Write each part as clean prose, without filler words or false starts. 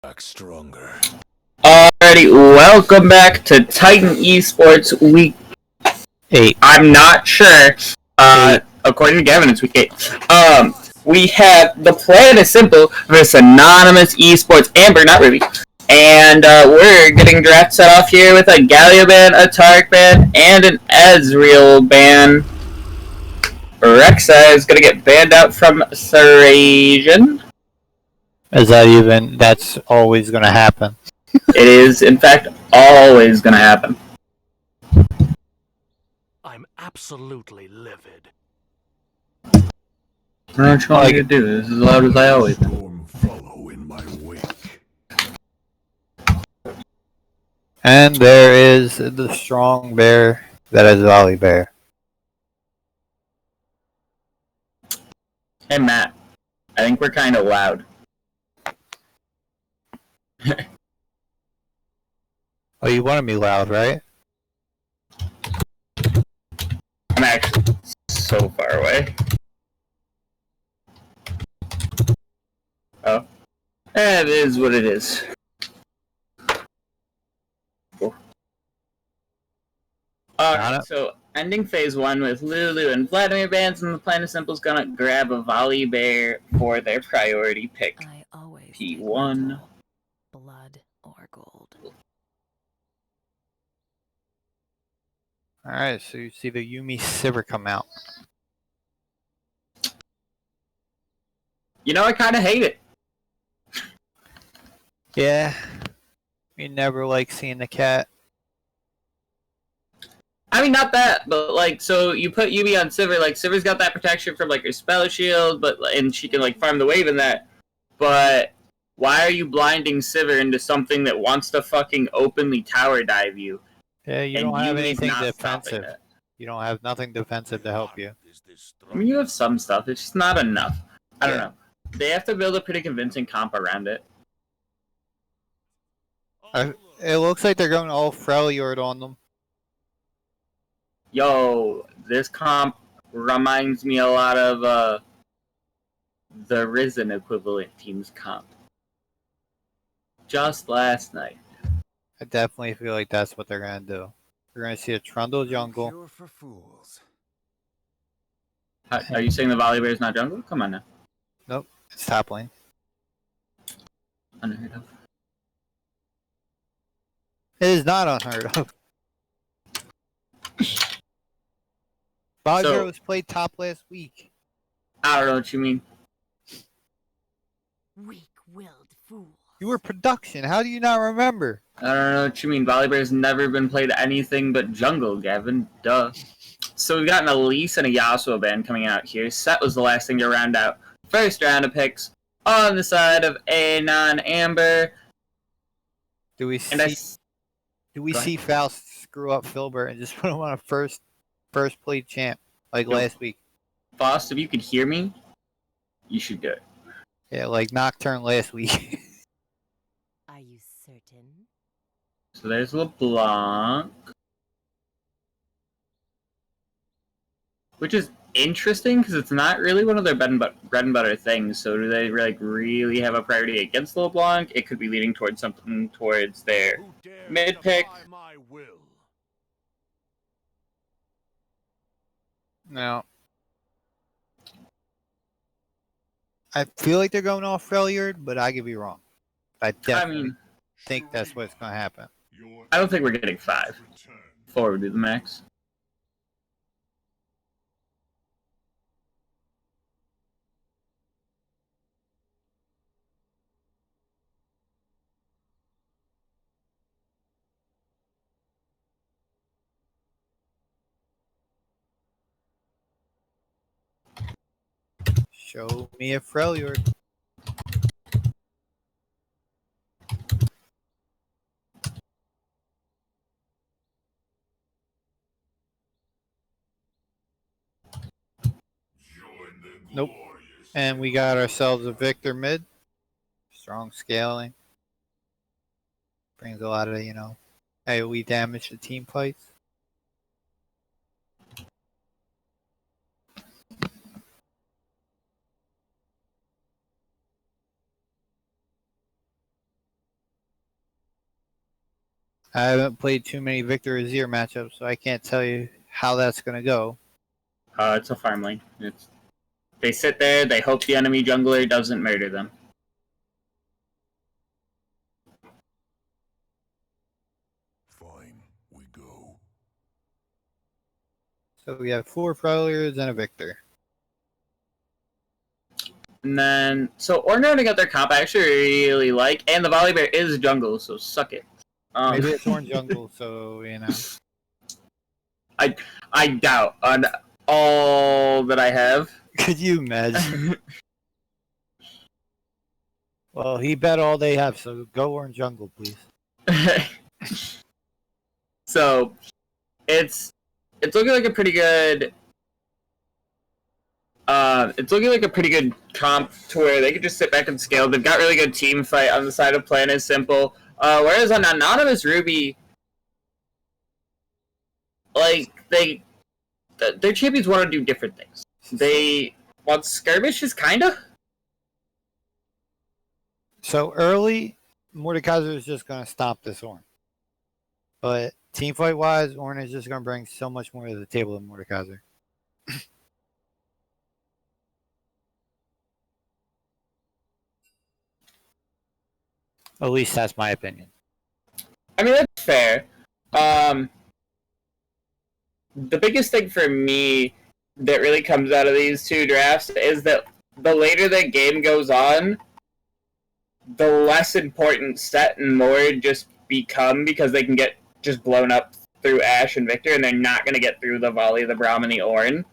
Back stronger. Alrighty, welcome back to Titan Esports Week 8. I'm not sure. According to Gavin, it's Week 8. We have the plan is simple versus Anonymous Esports Amber, not Ruby. And we're getting draft set off here with a Galio ban, a Tark ban, and an Ezreal ban. Rexa is going to get banned out from Thracian. That's always going to happen. It is, in fact, always going to happen. I'm absolutely livid. I'm not trying to do this as loud as I always do. Storm follow in my wake. And there is the strong bear that is Volley Bear. Hey Matt, I think we're kind of loud. Oh, you wanted me loud, right? I'm actually so far away. Oh. It is what it is. Cool. So ending phase 1 with Lulu and Vladimir bans, and the plan is simple is gonna grab a Volley Bear for their priority pick. P1. Blood or gold. Alright, so you see the Yuumi Sivir come out. You know, I kind of hate it. Yeah. You never like seeing the cat. I mean, not that, but like, so you put Yuumi on Sivir, like, Sivir's got that protection from, like, her spell shield, and she can, like, farm the wave in that, but why are you blinding Sivir into something that wants to fucking openly tower dive you? Yeah, you don't have anything defensive. You don't have nothing defensive to help you. I mean, you have some stuff, it's just not enough. I don't know. They have to build a pretty convincing comp around it. It looks like they're going all Freljord on them. Yo, this comp reminds me a lot of the Risen equivalent team's comp. Just last night. I definitely feel like that's what they're going to do. We're going to see a Trundle jungle. For fools. Are you saying the Volley Bear is not jungle? Come on now. Nope, it's top lane. Unheard of. It is not unheard of. Volley Bear was played top last week. I don't know what you mean. Weak-willed fool. You were production. How do you not remember? I don't know what you mean. Volley Bear's never been played anything but jungle, Gavin. Duh. So we've got an Elise and a Yasuo ban coming out here. Set was the last thing to round out first round of picks on the side of Anon Amber. Do we see Faust screw up Filbert and just put him on a first play champ like last week? Faust, if you could hear me, you should do it. Yeah, like Nocturne last week. Are you certain? So there's LeBlanc. Which is interesting, because it's not really one of their bread and butter things, so do they really have a priority against LeBlanc? It could be leading towards something towards their mid-pick. No. I feel like they're going off Freljord, but I could be wrong. I definitely think that's what's going to happen. I don't think we're getting 5. 4 would be the max. Show me a Freljord. Nope. And we got ourselves a Victor mid. Strong scaling. Brings a lot of, AoE damage to team fights. I haven't played too many Victor Azir matchups, so I can't tell you how that's gonna go. It's a farm lane. They sit there, they hope the enemy jungler doesn't murder them. Fine, we go. So we have 4 Prowlers and a Victor. And then, so Ornn got their comp I actually really like, and the Volibear is jungle, so suck it. Maybe it's Orange Jungle, so you know. I doubt on all that I have. Could you imagine? Well, he bet all they have, so go Orange Jungle, please. So, it's looking like a pretty good. It's looking like a pretty good comp to where they could just sit back and scale. They've got really good team fight on the side of Plan is Simple. Whereas on Anonymous Ruby, like their champions want to do different things. They want skirmishes, kinda. So early, Mordekaiser is just going to stop this Ornn. But team fight wise, Ornn is just going to bring so much more to the table than Mordekaiser. At least that's my opinion. I mean, that's fair. The biggest thing for me that really comes out of these two drafts is that the later the game goes on, the less important Set and Mord just become because they can get just blown up through Ashe and Victor, and they're not going to get through the Volley, the Braum, and the Ornn.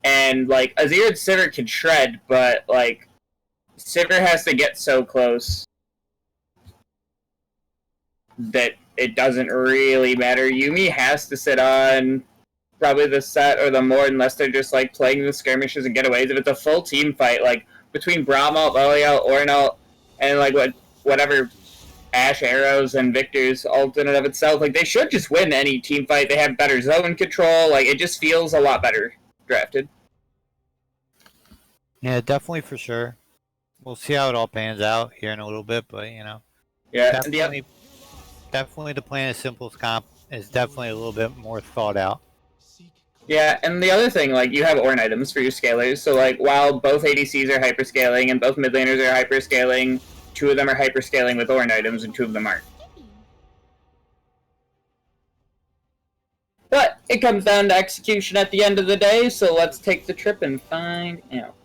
And, like, Azir and Sivir can shred, but, like, Sivir has to get so close that it doesn't really matter. Yuumi has to sit on probably the Set or the Mord unless they're just, like, playing the skirmishes and getaways. If it's a full team fight, like, between Braum ult, Volley ult, Ornn ult, and, like, whatever Ashe arrows and Victor's ult in and of itself, like, they should just win any team fight. They have better zone control. Like, it just feels a lot better drafted. Yeah, definitely for sure. We'll see how it all pans out here in a little bit, but you know, Yeah, definitely the Plan is Simple's comp is definitely a little bit more thought out. yeah, and the other thing, like, you have Ornn items for your scalers, so, like, while both ADCs are hyperscaling and both mid laners are hyperscaling, 2 of them are hyperscaling with Ornn items and 2 of them aren't. But it comes down to execution at the end of the day, so let's take the trip and find out.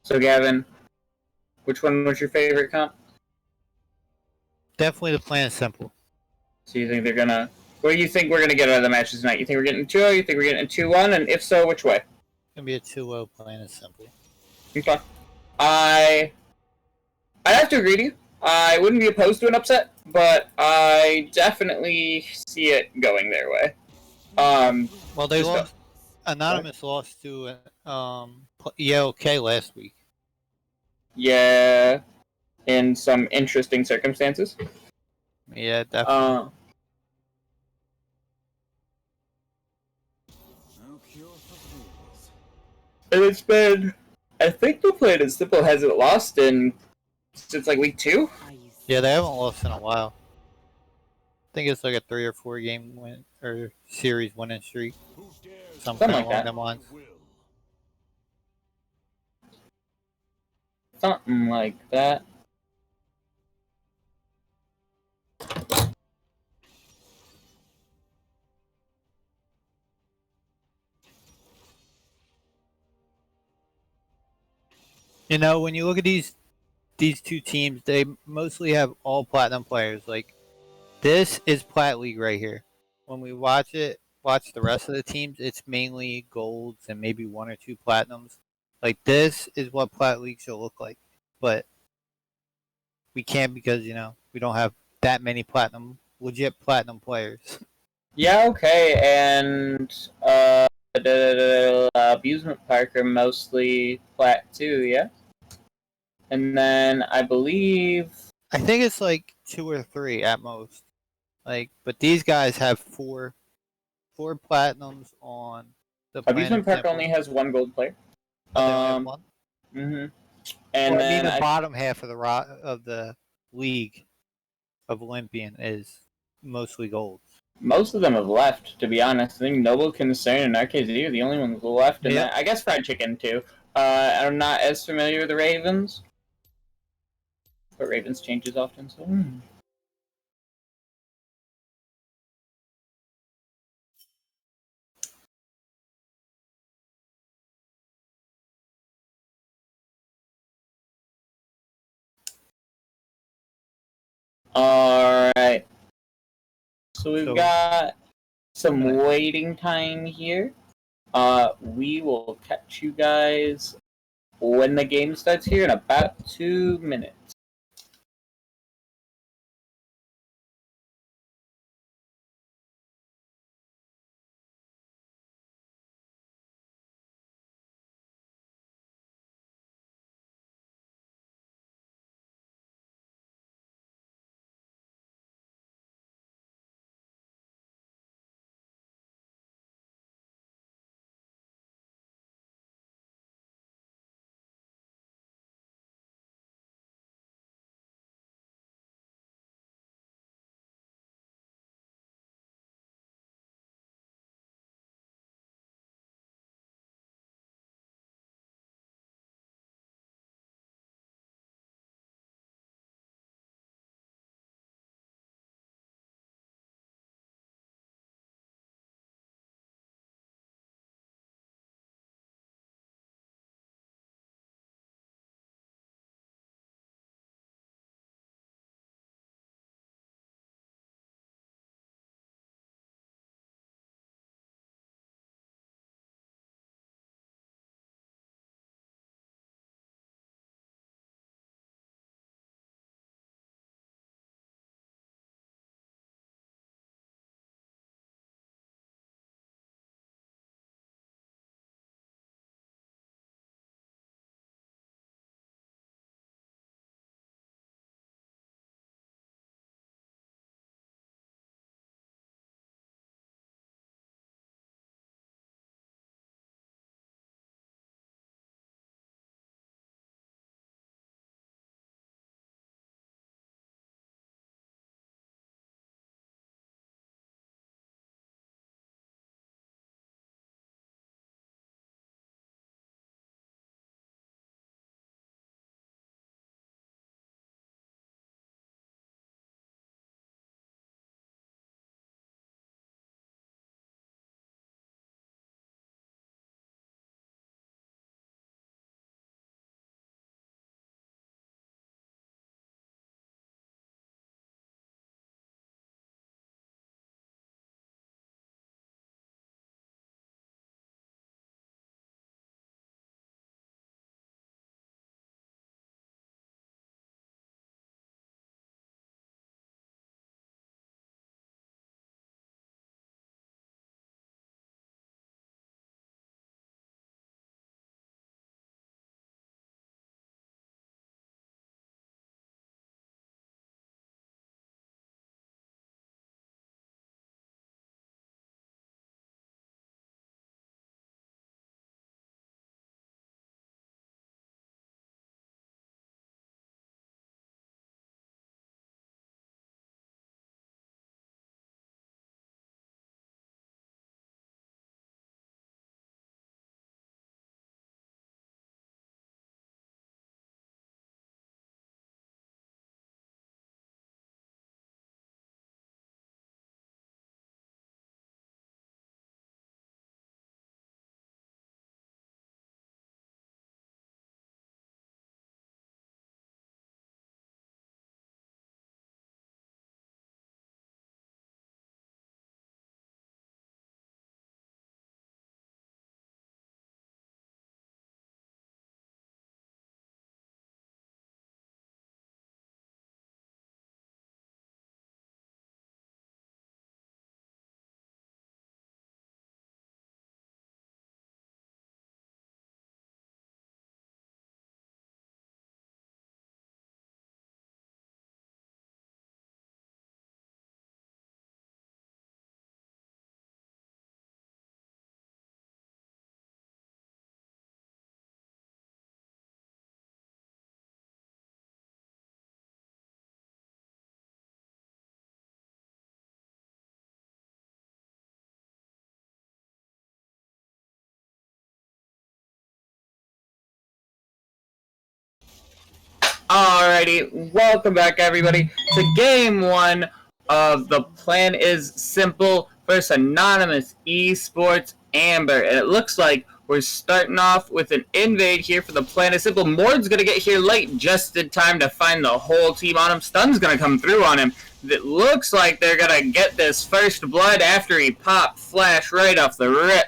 So, Gavin, which one was your favorite comp? Definitely the Plan is Simple. So you think they're gonna... What do you think we're gonna get out of the matches tonight? You think we're getting 2-0? You think we're getting a 2-1? And if so, which way? Gonna be a 2-0 Plan is Simple. Okay. I'd have to agree to you. I wouldn't be opposed to an upset, but I definitely see it going their way. Well, they lost. Anonymous lost to ELK last week. Yeah, in some interesting circumstances. Yeah, definitely. And it's been... I think the Plan is Simple hasn't lost since like week 2? Yeah, they haven't lost in a while. I think it's like a 3 or 4 game win or series winning streak. Something like along that. them lines. Something like that. You know, when you look at these 2 teams, they mostly have all platinum players. Like, this is Plat League right here. When we watch the rest of the teams, it's mainly golds and maybe 1 or 2 platinums. Like, this is what Plat League should look like. But we can't because, you know, we don't have that many legit platinum players. Yeah, okay, and Abusement Park are mostly Plat too, yeah? And then I believe... I think it's like 2 or 3 at most. Like, but these guys have 4 platinums on The Amusement Planet Park Simple. only has one gold player. Oh, they only have one? And Well, I mean, then the bottom half of the league of Olympian is mostly gold. most of them have left, to be honest. I think Noble Concern and RKZ are the only ones left. And Yep. I guess Fried Chicken, too. I'm not as familiar with the Ravens. But Ravens changes often, so... Alright. So we've got some waiting time here. We will catch you guys when the game starts here in about 2 minutes. Alrighty, welcome back everybody to game 1 of The Plan is Simple vs. Anonymous Esports Amber. And it looks like we're starting off with an invade here for The Plan is Simple. Mord's gonna get here late, just in time to find the whole team on him. Stun's gonna come through on him. It looks like they're gonna get this first blood after he popped Flash right off the rip.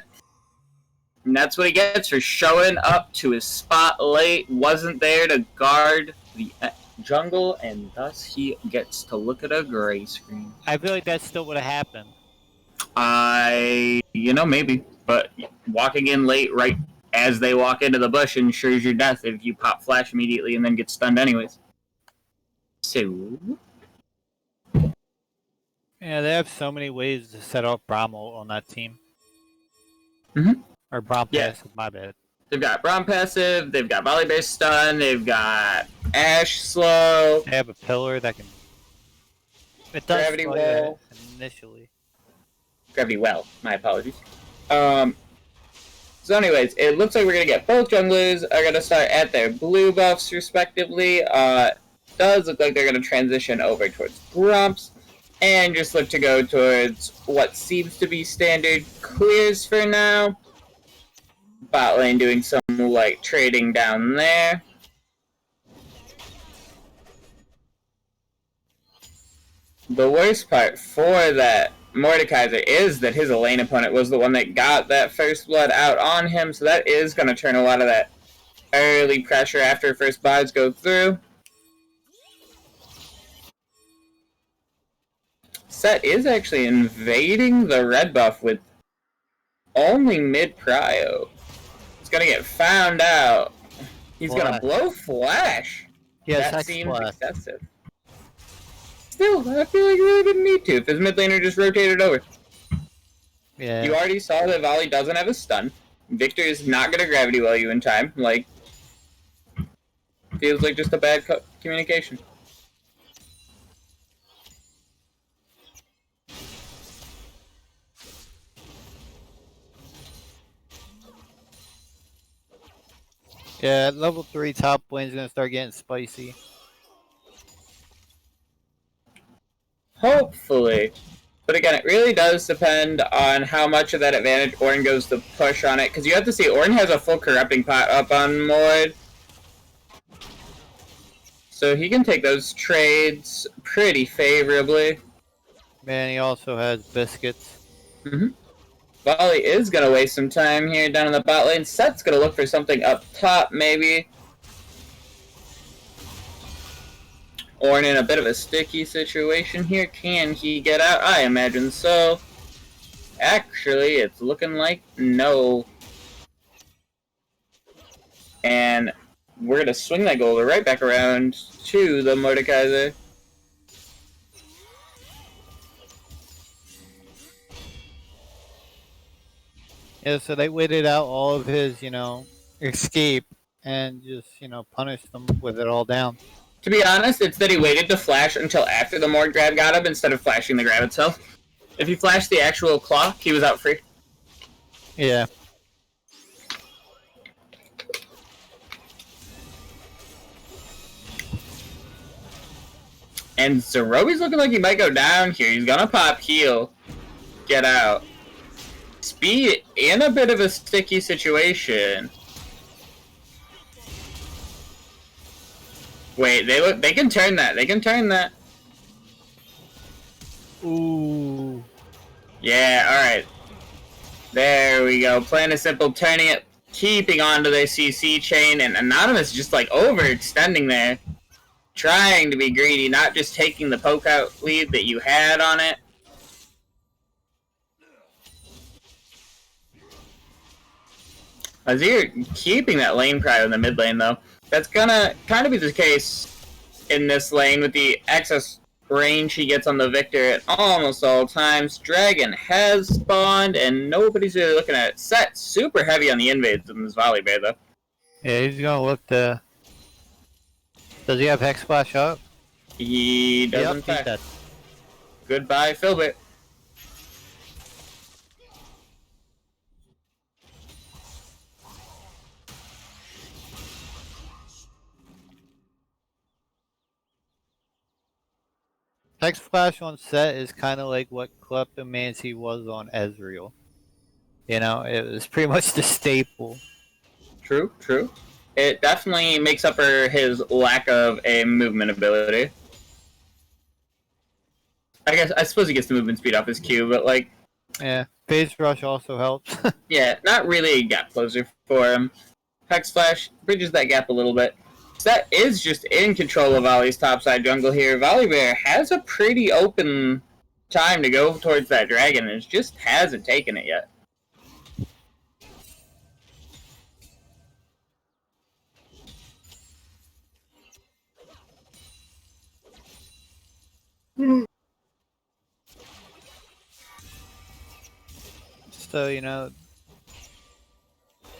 And that's what he gets for showing up to his spot late, wasn't there to guard the jungle, and thus he gets to look at a gray screen. I feel like that still would have happened. Maybe. But walking in late right as they walk into the bush ensures your death if you pop Flash immediately and then get stunned anyways. So... Yeah, they have so many ways to set up Bramble on that team. Mm-hmm. Or Brom Yeah. Passive, my bad. They've got Braum Passive, they've got Volley Base Stun, they've got Ash Slow. They have a pillar that can... It does Gravity slow Well. you initially. Gravity Well, my apologies. So anyways, it looks like we're going to get both junglers are going to start at their blue buffs respectively. Does look like they're going to transition over towards Grumps. And just look to go towards what seems to be standard clears for now. Bot lane doing some, like, trading down there. The worst part for that Mordekaiser is that his lane opponent was the one that got that first blood out on him, so that is going to turn a lot of that early pressure after first buys go through. Set is actually invading the red buff with only mid-prio. He's gonna get found out. He's gonna blow Flash. Yeah, that seems excessive. Still, I feel like he really didn't need to if his mid laner just rotated over. Yeah. You already saw that Volley doesn't have a stun. Victor is not gonna gravity well you in time. Like, feels like just a bad communication. Yeah, level 3 top lane's gonna start getting spicy. Hopefully. But again, it really does depend on how much of that advantage Ornn goes to push on it. Because you have to see, Ornn has a full corrupting pot up on Mord. So he can take those trades pretty favorably. Man, he also has biscuits. Mm-hmm. Volley is going to waste some time here down in the bot lane. Set's going to look for something up top, maybe. Ornn in a bit of a sticky situation here. Can he get out? I imagine so. Actually, it's looking like no. And we're going to swing that goal right back around to the Mordekaiser. Yeah, so they waited out all of his, escape and just, punished them with it all down. To be honest, it's that he waited to flash until after the Mord grab got him instead of flashing the grab itself. If he flashed the actual clock, he was out free. Yeah. And Zerobi's looking like he might go down here. He's gonna pop heal. Get out. Speed in a bit of a sticky situation. Wait, they can turn that. They can turn that. Ooh. Yeah, alright. There we go. Plan is simple. Turning it, keeping onto their CC chain, and Anonymous just like overextending there. Trying to be greedy, not just taking the poke out lead that you had on it. Azir keeping that lane prio in the mid lane though. That's gonna kind of be the case in this lane with the excess range he gets on the Victor at almost all times. Dragon has spawned and nobody's really looking at it. Set super heavy on the invades in this Volley Bear though. Yeah, he's gonna look to... Does he have Hex Splash up? He doesn't. Yep, he's dead. Goodbye, Philbert. Hex Flash on set is kind of like what Kleptomancy was on Ezreal. You know, it was pretty much the staple. True, true. It definitely makes up for his lack of a movement ability. I suppose he gets the movement speed off his Q, but like, Yeah, Phase Rush also helps. yeah, not really a gap closer for him. Hex Flash bridges that gap a little bit. Set is just in control of Ollie's topside jungle here. Volibear has a pretty open time to go towards that dragon and just hasn't taken it yet. So, you know,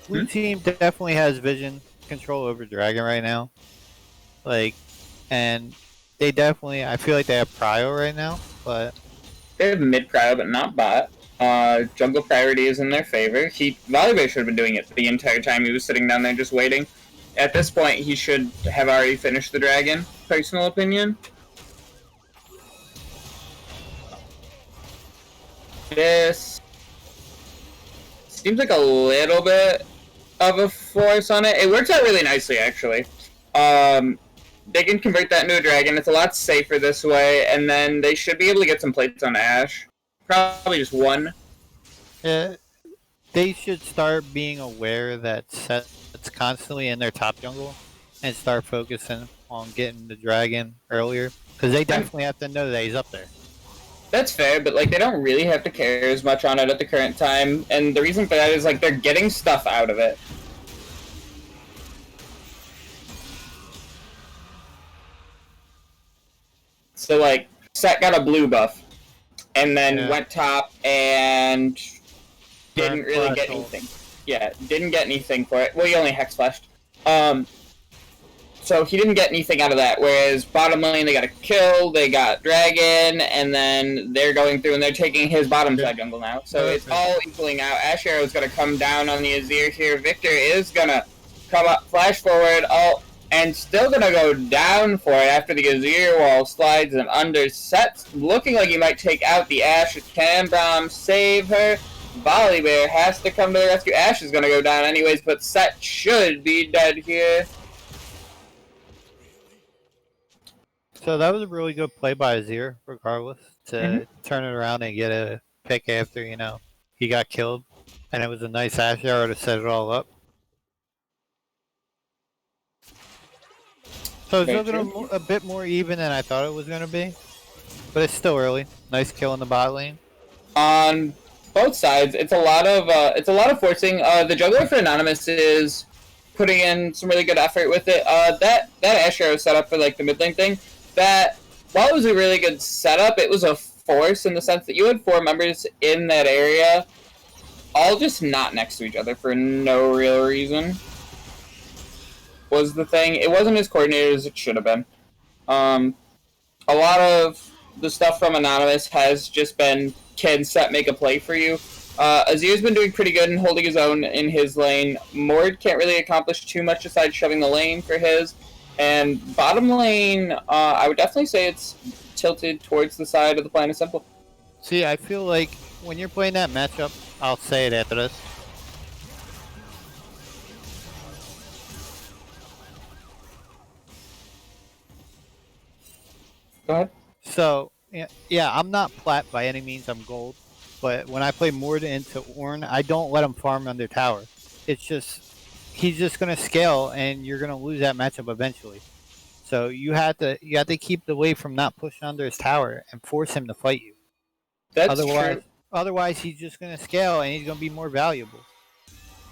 blue team definitely has vision control over dragon right now. Like, and they definitely, I feel like they have prio right now, but They have mid prio, but not bot. Jungle priority is in their favor. Volibear should have been doing it the entire time he was sitting down there just waiting. At this point, he should have already finished the dragon, personal opinion. This seems like a little bit of a force on it. It works out really nicely, actually. They can convert that into a dragon. It's a lot safer this way, and then they should be able to get some plates on Ashe. Probably just one. yeah, they should start being aware that Set's constantly in their top jungle and start focusing on getting the dragon earlier. Because they definitely have to know that he's up there. That's fair, but like they don't really have to care as much on it at the current time, and the reason for that is like they're getting stuff out of it. So like Set got a blue buff, and then went top and didn't really get anything. Yeah, didn't get anything for it. Well, he only hex flashed. So he didn't get anything out of that, whereas bottom lane, they got a kill, they got dragon, and then they're going through and they're taking his bottom side jungle now. So it's all equaling out. Ashe Arrow is going to come down on the Azir here. Victor is going to come up, flash forward, and still going to go down for it after the Azir wall slides and under sets. Looking like he might take out the Ashe. Can Braum save her? Volibear has to come to the rescue. Ashe is going to go down anyways, but Set should be dead here. So that was a really good play by Azir, regardless, to turn it around and get a pick after, you know, he got killed. And it was a nice Ashe Arrow to set it all up. So it's looking a bit more even than I thought it was going to be. But it's still early. Nice kill in the bot lane. On both sides, it's a lot of forcing. The juggler for Anonymous is putting in some really good effort with it. That Ashe Arrow setup for like the mid lane thing, that while it was a really good setup, it was a force in the sense that you had 4 members in that area, all just not next to each other for no real reason. Was the thing. It wasn't as coordinated as it should have been. A lot of the stuff from Anonymous has just been, can Set make a play for you? Azir's been doing pretty good and holding his own in his lane. Mord can't really accomplish too much besides shoving the lane for his. And bottom lane, I would definitely say it's tilted towards the side of the Planet Simple. See, I feel like when you're playing that matchup, I'll say it after this. Go ahead. So, yeah, I'm not plat by any means, I'm gold. But when I play Mord into Ornn, I don't let him farm under tower. It's just, he's just going to scale and you're going to lose that matchup eventually. So you have to keep away from not pushing under his tower and force him to fight you. That's true. Otherwise, he's just going to scale and he's going to be more valuable.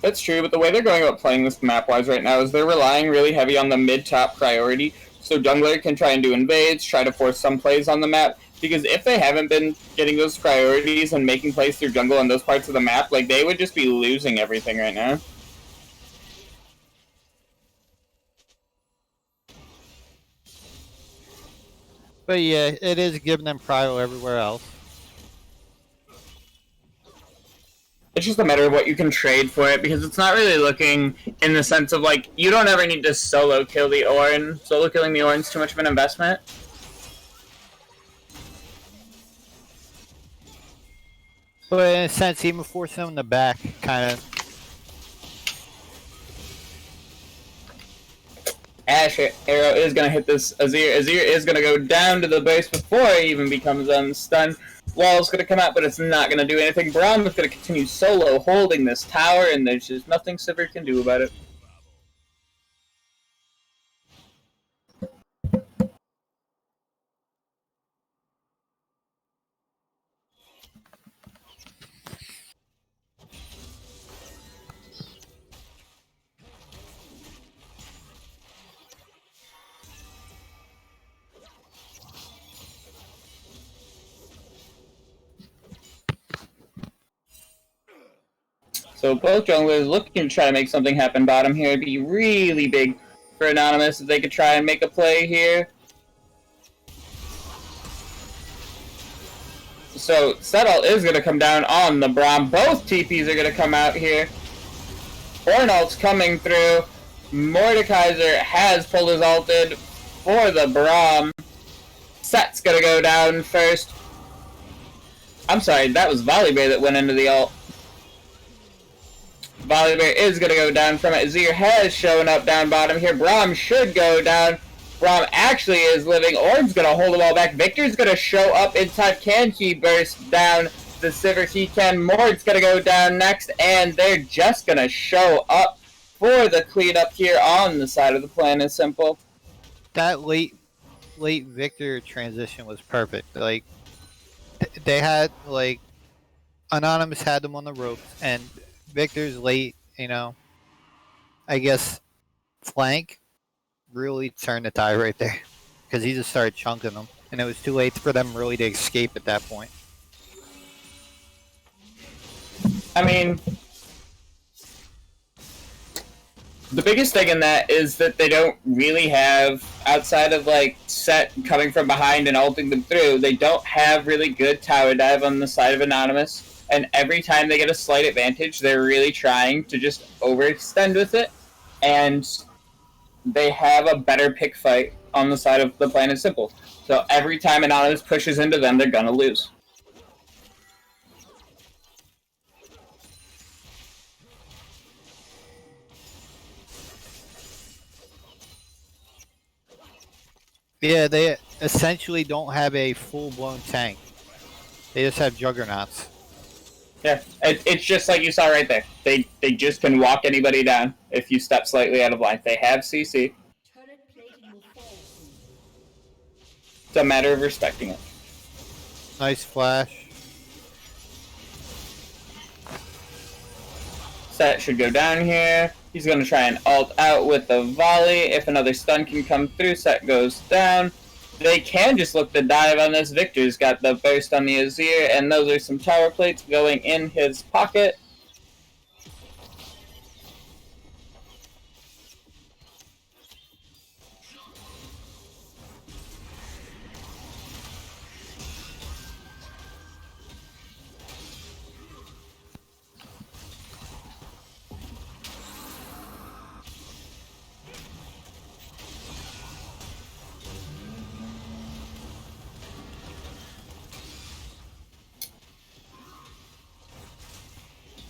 That's true, but the way they're going about playing this map-wise right now is they're relying really heavy on the mid-top priority. So jungler can try and do invades, try to force some plays on the map. Because if they haven't been getting those priorities and making plays through jungle in those parts of the map, like they would just be losing everything right now. But yeah, it is giving them prio everywhere else. It's just a matter of what you can trade for it, because it's not really looking in the sense of, like, you don't ever need to solo kill the Ornn. Solo killing the Ornn's too much of an investment. But in a sense, even forcing them in the back, kind of. Ash Arrow is going to hit this Azir. Azir is going to go down to the base before he even becomes unstunned. Wall's going to come out, but it's not going to do anything. Braum is going to continue solo holding this tower, and there's just nothing Sivir can do about it. So both junglers looking to try to make something happen bottom here. It'd be really big for Anonymous if they could try and make a play here. So Settle is going to come down on the Braum. Both TPs are going to come out here. Ornald's coming through. Mordekaiser has pulled his ulted for the Braum. Set's going to go down first. I'm sorry, that was Volibear that went into the ult. Volibear is going to go down from it. Azir has shown up down bottom here. Braum should go down. Braum actually is living. Orb's going to hold the ball back. Victor's going to show up in time. Can he burst down the Sivir? He can. Mord's going to go down next. And they're just going to show up for the cleanup here on the side of the plan. Is simple. That late Victor transition was perfect. Like, they had, like, Anonymous had them on the ropes, and Victor's late, I guess, flank really turned the tide right there. Because he just started chunking them, and it was too late for them really to escape at that point. I mean, the biggest thing in that is that they don't really have, outside of like Set coming from behind and ulting them through, they don't have really good tower dive on the side of Anonymous. And every time they get a slight advantage, they're really trying to just overextend with it. And they have a better pick fight on the side of the plan is simple. So every time Anonymous pushes into them, they're gonna lose. Yeah, they essentially don't have a full-blown tank. They just have juggernauts. Yeah, it's just like you saw right there. They just can walk anybody down if you step slightly out of line. They have CC. It's a matter of respecting it. Nice flash. Set should go down here. He's going to try and ult out with the volley. If another stun can come through, Set goes down. They can just look to dive on this. Victor's got the burst on the Azir, and those are some tower plates going in his pocket.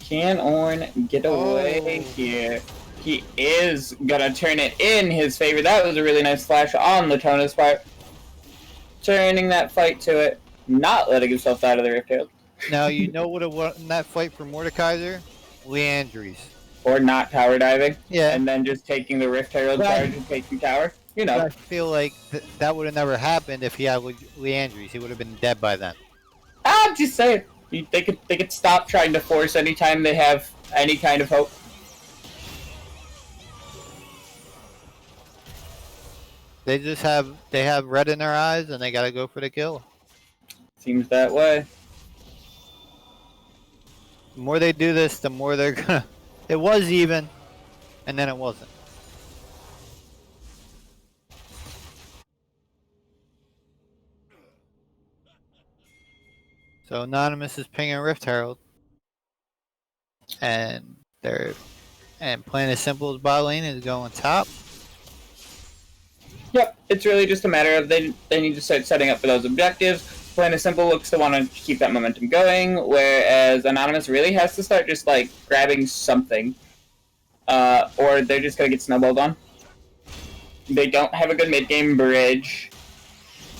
Can Ornn get away here? He is gonna turn it in his favor. That was a really nice flash on Latona's part. Turning that fight to it, not letting himself out of the Rift Herald. Now, you know what would have won that fight for Mordekaiser? Leandries. Or not tower diving. Yeah. And then just taking the Rift Herald charge and taking tower. You know. I feel like that would have never happened if he had Leandries. He would have been dead by then. I'm just saying. They could stop trying to force anytime they have any kind of hope. They just have red in their eyes and they gotta go for the kill. Seems that way. The more they do this, the more they're gonna. It was even, and then it wasn't. So Anonymous is pinging Rift Herald, and Plain as Simple as bot lane is going top. Yep, it's really just a matter of they need to start setting up for those objectives. Plain and Simple looks to want to keep that momentum going, whereas Anonymous really has to start just, like, grabbing something. Or they're just going to get snowballed on. They don't have a good mid-game bridge,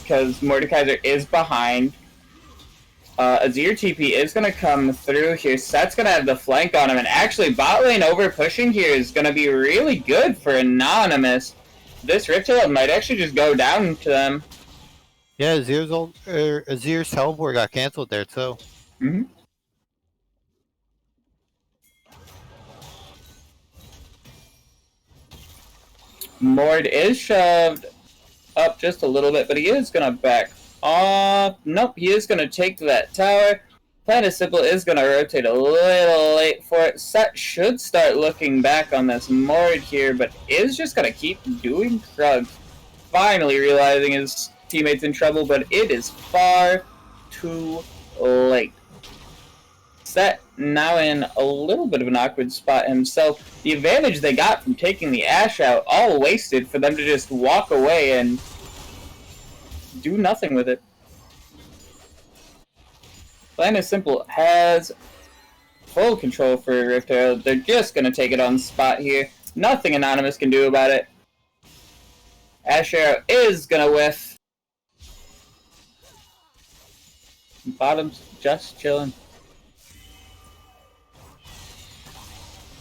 because Mordekaiser is behind. Azir TP is going to come through here. Set's going to have the flank on him, and actually bot lane over pushing here is going to be really good for Anonymous. This Rift Herald might actually just go down to them. Yeah, Azir's teleport got canceled there too. Mm-hmm. Mord is shoved up just a little bit, but he is going to back off. Nope, he is going to take that tower. Plain and Simple is going to rotate a little late for it. Set should start looking back on this Mord here, but is just going to keep doing Krug. Finally realizing his teammates in trouble, but it is far too late. Set now in a little bit of an awkward spot himself. The advantage they got from taking the Ashe out, all wasted for them to just walk away and do nothing with it. Plain and Simple has full control for Rift Herald. They're just going to take it on the spot here. Nothing Anonymous can do about it. Ashe Arrow is going to whiff. Bottom's just chilling.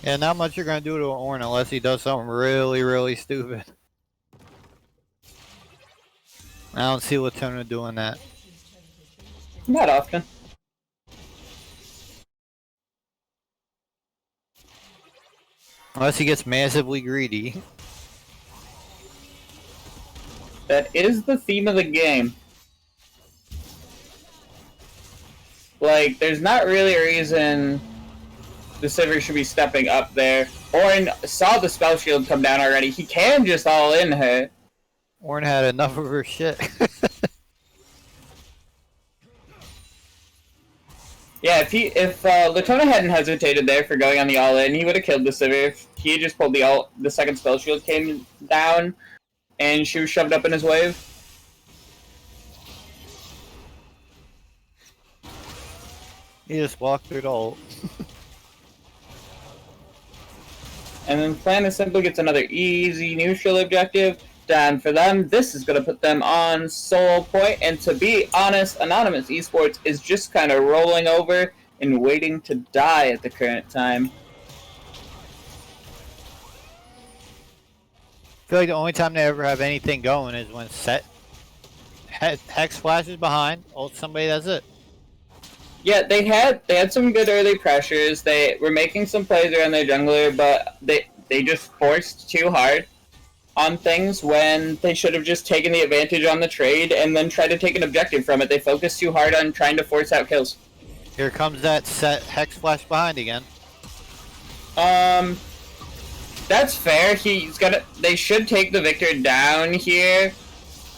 Yeah, not much you're gonna do to Ornn unless he does something really, really stupid. I don't see Latona doing that. Not often. Unless he gets massively greedy. That is the theme of the game. Like, there's not really a reason the Sivir should be stepping up there. Ornn saw the spell shield come down already. He can just all in her. Ornn had enough of her shit. Yeah, if Latona hadn't hesitated there for going on the all-in, he would have killed the Sivir. If he had just pulled the second spell shield came down, and she was shoved up in his wave. He just walked through the ult. And then Plain and Simple gets another easy neutral objective. Down for them. This is going to put them on soul point. And to be honest, Anonymous Esports is just kind of rolling over and waiting to die at the current time. I feel like the only time they ever have anything going is when Hex flashes behind, ult somebody, that's it. Yeah, they had some good early pressures. They were making some plays around their jungler, but they just forced too hard on things when they should have just taken the advantage on the trade and then tried to take an objective from it. They focused too hard on trying to force out kills. Here comes that set Hex flash behind again. That's fair. They should take the Victor down here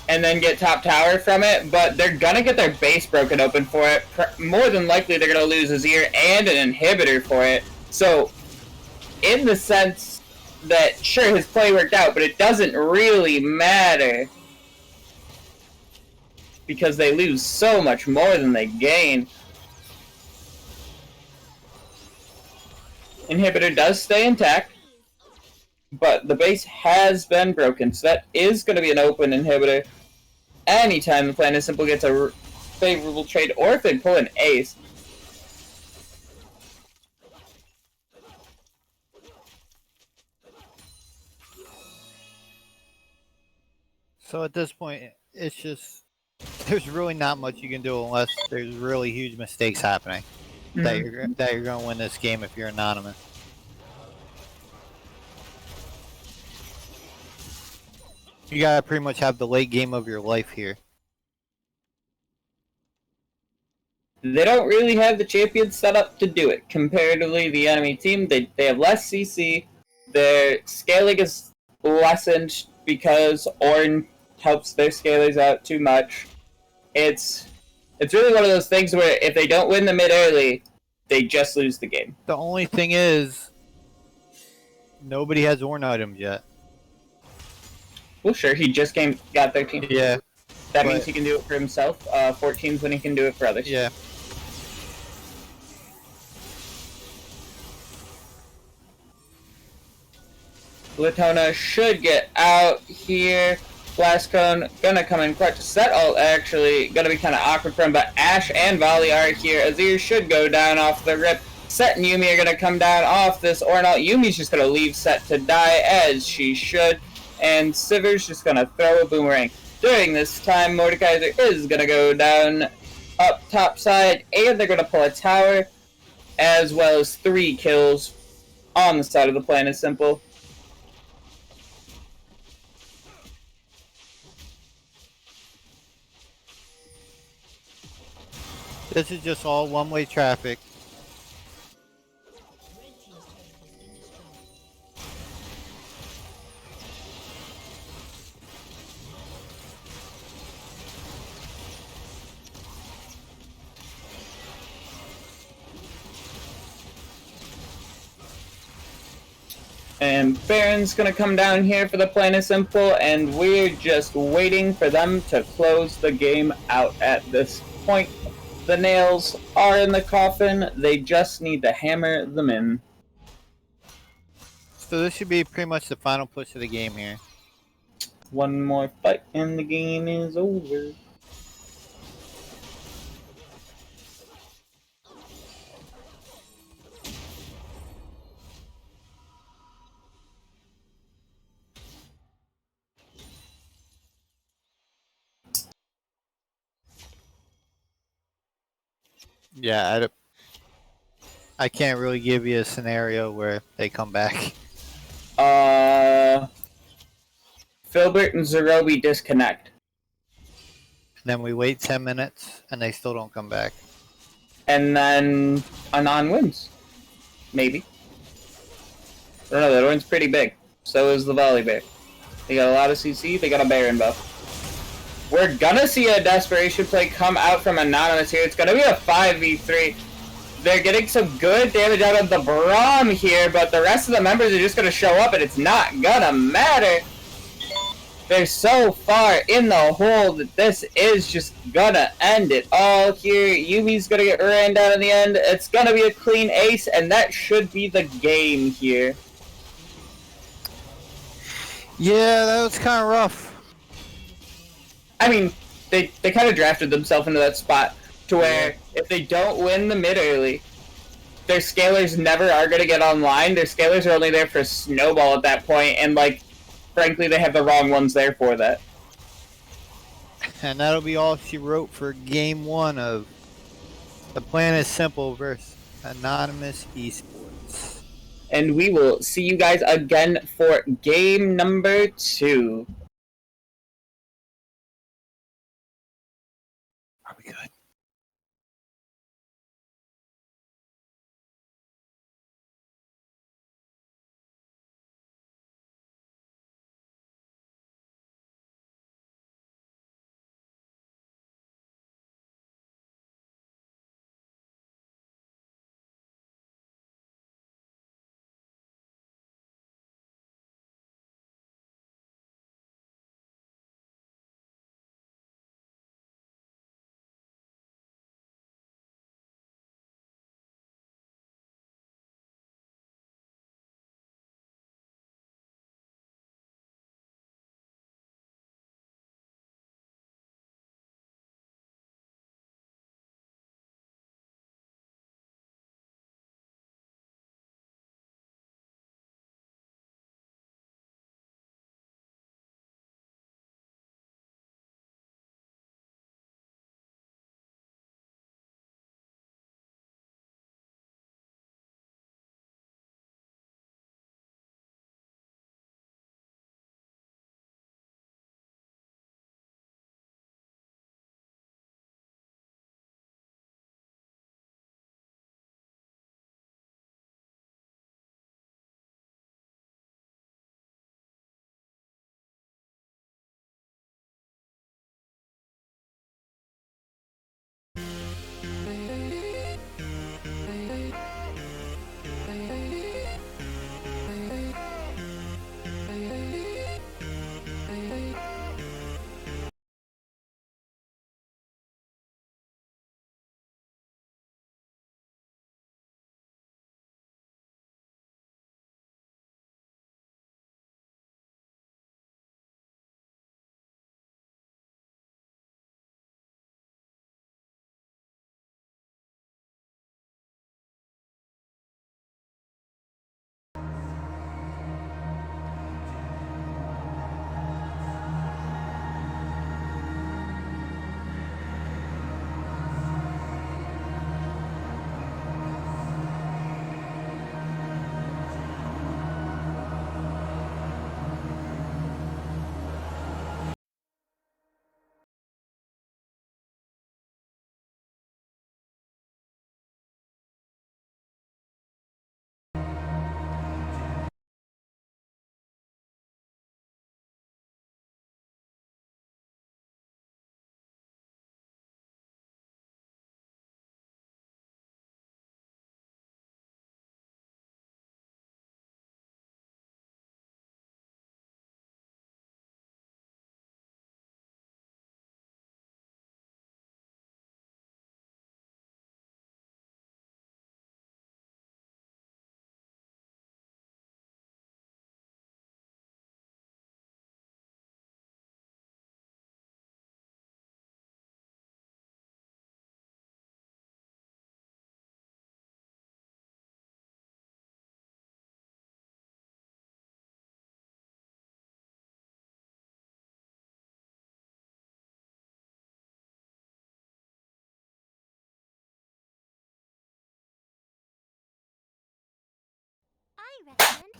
and then get top tower from it, but they're gonna get their base broken open for it. More than likely, they're gonna lose Azir and an inhibitor for it. So, in the sense that, sure, his play worked out, but it doesn't really matter because they lose so much more than they gain. Inhibitor does stay intact, but the base has been broken, so that is going to be an open inhibitor. Anytime the Plain and Simple gets a favorable trade, or if they pull an ace. So at this point, it's just, there's really not much you can do unless there's really huge mistakes happening. That you're going to win this game if you're Anonymous. You gotta pretty much have the late game of your life here. They don't really have the champions set up to do it. Comparatively, the enemy team, they have less CC. Their scaling is lessened because Ornn helps their scalers out too much. It's really one of those things where if they don't win the mid early, they just lose the game. The only thing is, nobody has Ornn items yet. Well, sure, he just got 13. Yeah. That means he can do it for himself. 14's when he can do it for others. Yeah. Latona should get out here. Blast Cone gonna come in clutch. Set ult actually gonna be kind of awkward for him, but Ashe and Volley are here. Azir should go down off the rip. Set and Yuumi are gonna come down off this Ornal. Yumi's just gonna leave Set to die as she should, and Sivir's just gonna throw a boomerang. During this time, Mordekaiser is gonna go down up top side, and they're gonna pull a tower, as well as 3 kills on the side of the Planet Simple. This is just all one-way traffic. And Baron's gonna come down here for the Planet Simple, and we're just waiting for them to close the game out at this point. The nails are in the coffin, they just need to hammer them in. So this should be pretty much the final push of the game here. One more fight and the game is over. Yeah, I can't really give you a scenario where they come back. Filbert and Zerobi disconnect. Then we wait 10 minutes and they still don't come back. And then Anon wins. Maybe. I don't know, that one's pretty big. So is the Volley Bear. They got a lot of CC, they got a Baron buff. We're gonna see a desperation play come out from Anonymous here. It's gonna be a 5v3. They're getting some good damage out of the Braum here, but the rest of the members are just gonna show up and it's not gonna matter. They're so far in the hole that this is just gonna end it all here. Yumi's gonna get ran down in the end. It's gonna be a clean ace, and that should be the game here. Yeah, that was kind of rough. I mean, they kind of drafted themselves into that spot to where if they don't win the mid early, their scalers never are going to get online. Their scalers are only there for snowball at that point, and, like, frankly, they have the wrong ones there for that. And that'll be all she wrote for game 1 of The Planet Simple versus Anonymous Esports. And we will see you guys again for game number 2. Are we good?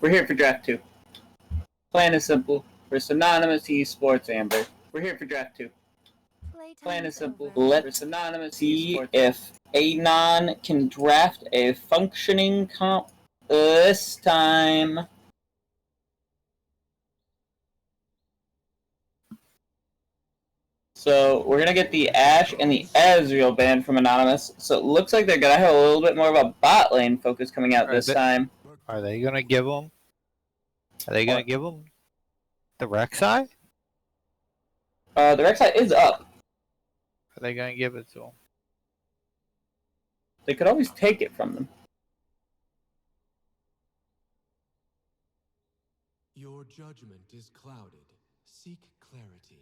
We're here for draft 2. Plan is simple. We're synonymous Esports Amber. We're here for draft 2. Plan is simple. Let's see if Anon can draft a functioning comp this time. So we're gonna get the Ashe and the Ezreal banned from Anonymous. So it looks like they're gonna have a little bit more of a bot lane focus coming out this time. Are they gonna give them? Are they gonna give them the Rek'Sai? The Rek'Sai is up. Are they gonna give it to them? They could always take it from them. Your judgment is clouded. Seek clarity.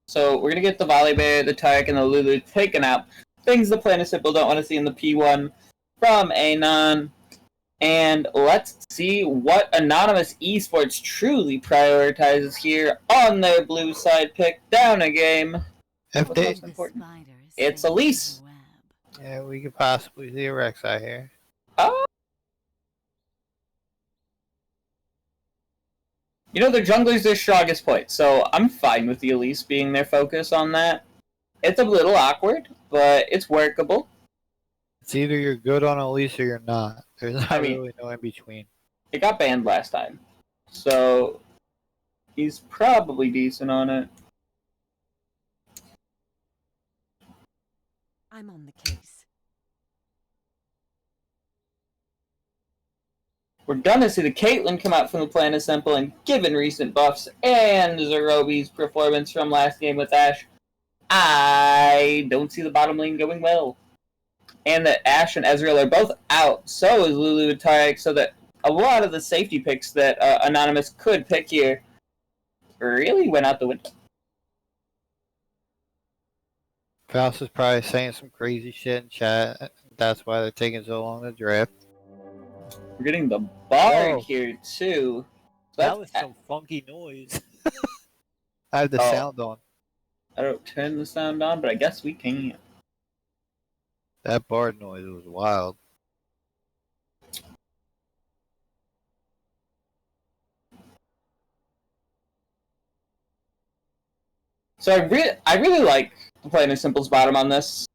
So we're gonna get the Volibear, the Tarek, and the Lulu taken out. Things the Planet Simple don't want to see in the P1 from Anon. And let's see what Anonymous Esports truly prioritizes here on their blue side pick. Down a game. If they, It's Elise. yeah, we could possibly see a Rek'Sai here. You know, the jungler's their strongest point, so I'm fine with the Elise being their focus on that. It's a little awkward, but it's workable. It's either you're good on Elise or you're not. There's not really no in between. It got banned last time, so he's probably decent on it. I'm on the case. We're gonna see the Caitlyn come out from the Planet Simple, and given recent buffs and Zerobi's performance from last game with Ashe, I don't see the bottom lane going well. And that Ashe and Ezreal are both out, so is Lulu and Tarek, so that a lot of the safety picks that Anonymous could pick here really went out the window. Faust is probably saying some crazy shit in chat. That's why they're taking so long to draft. We're getting the Bard Whoa. here, too. So That was some funky noise. I have the sound on. I don't turn the sound on, but I guess we can. That Bard noise was wild. So I really like the Planet Simple's bottom on this.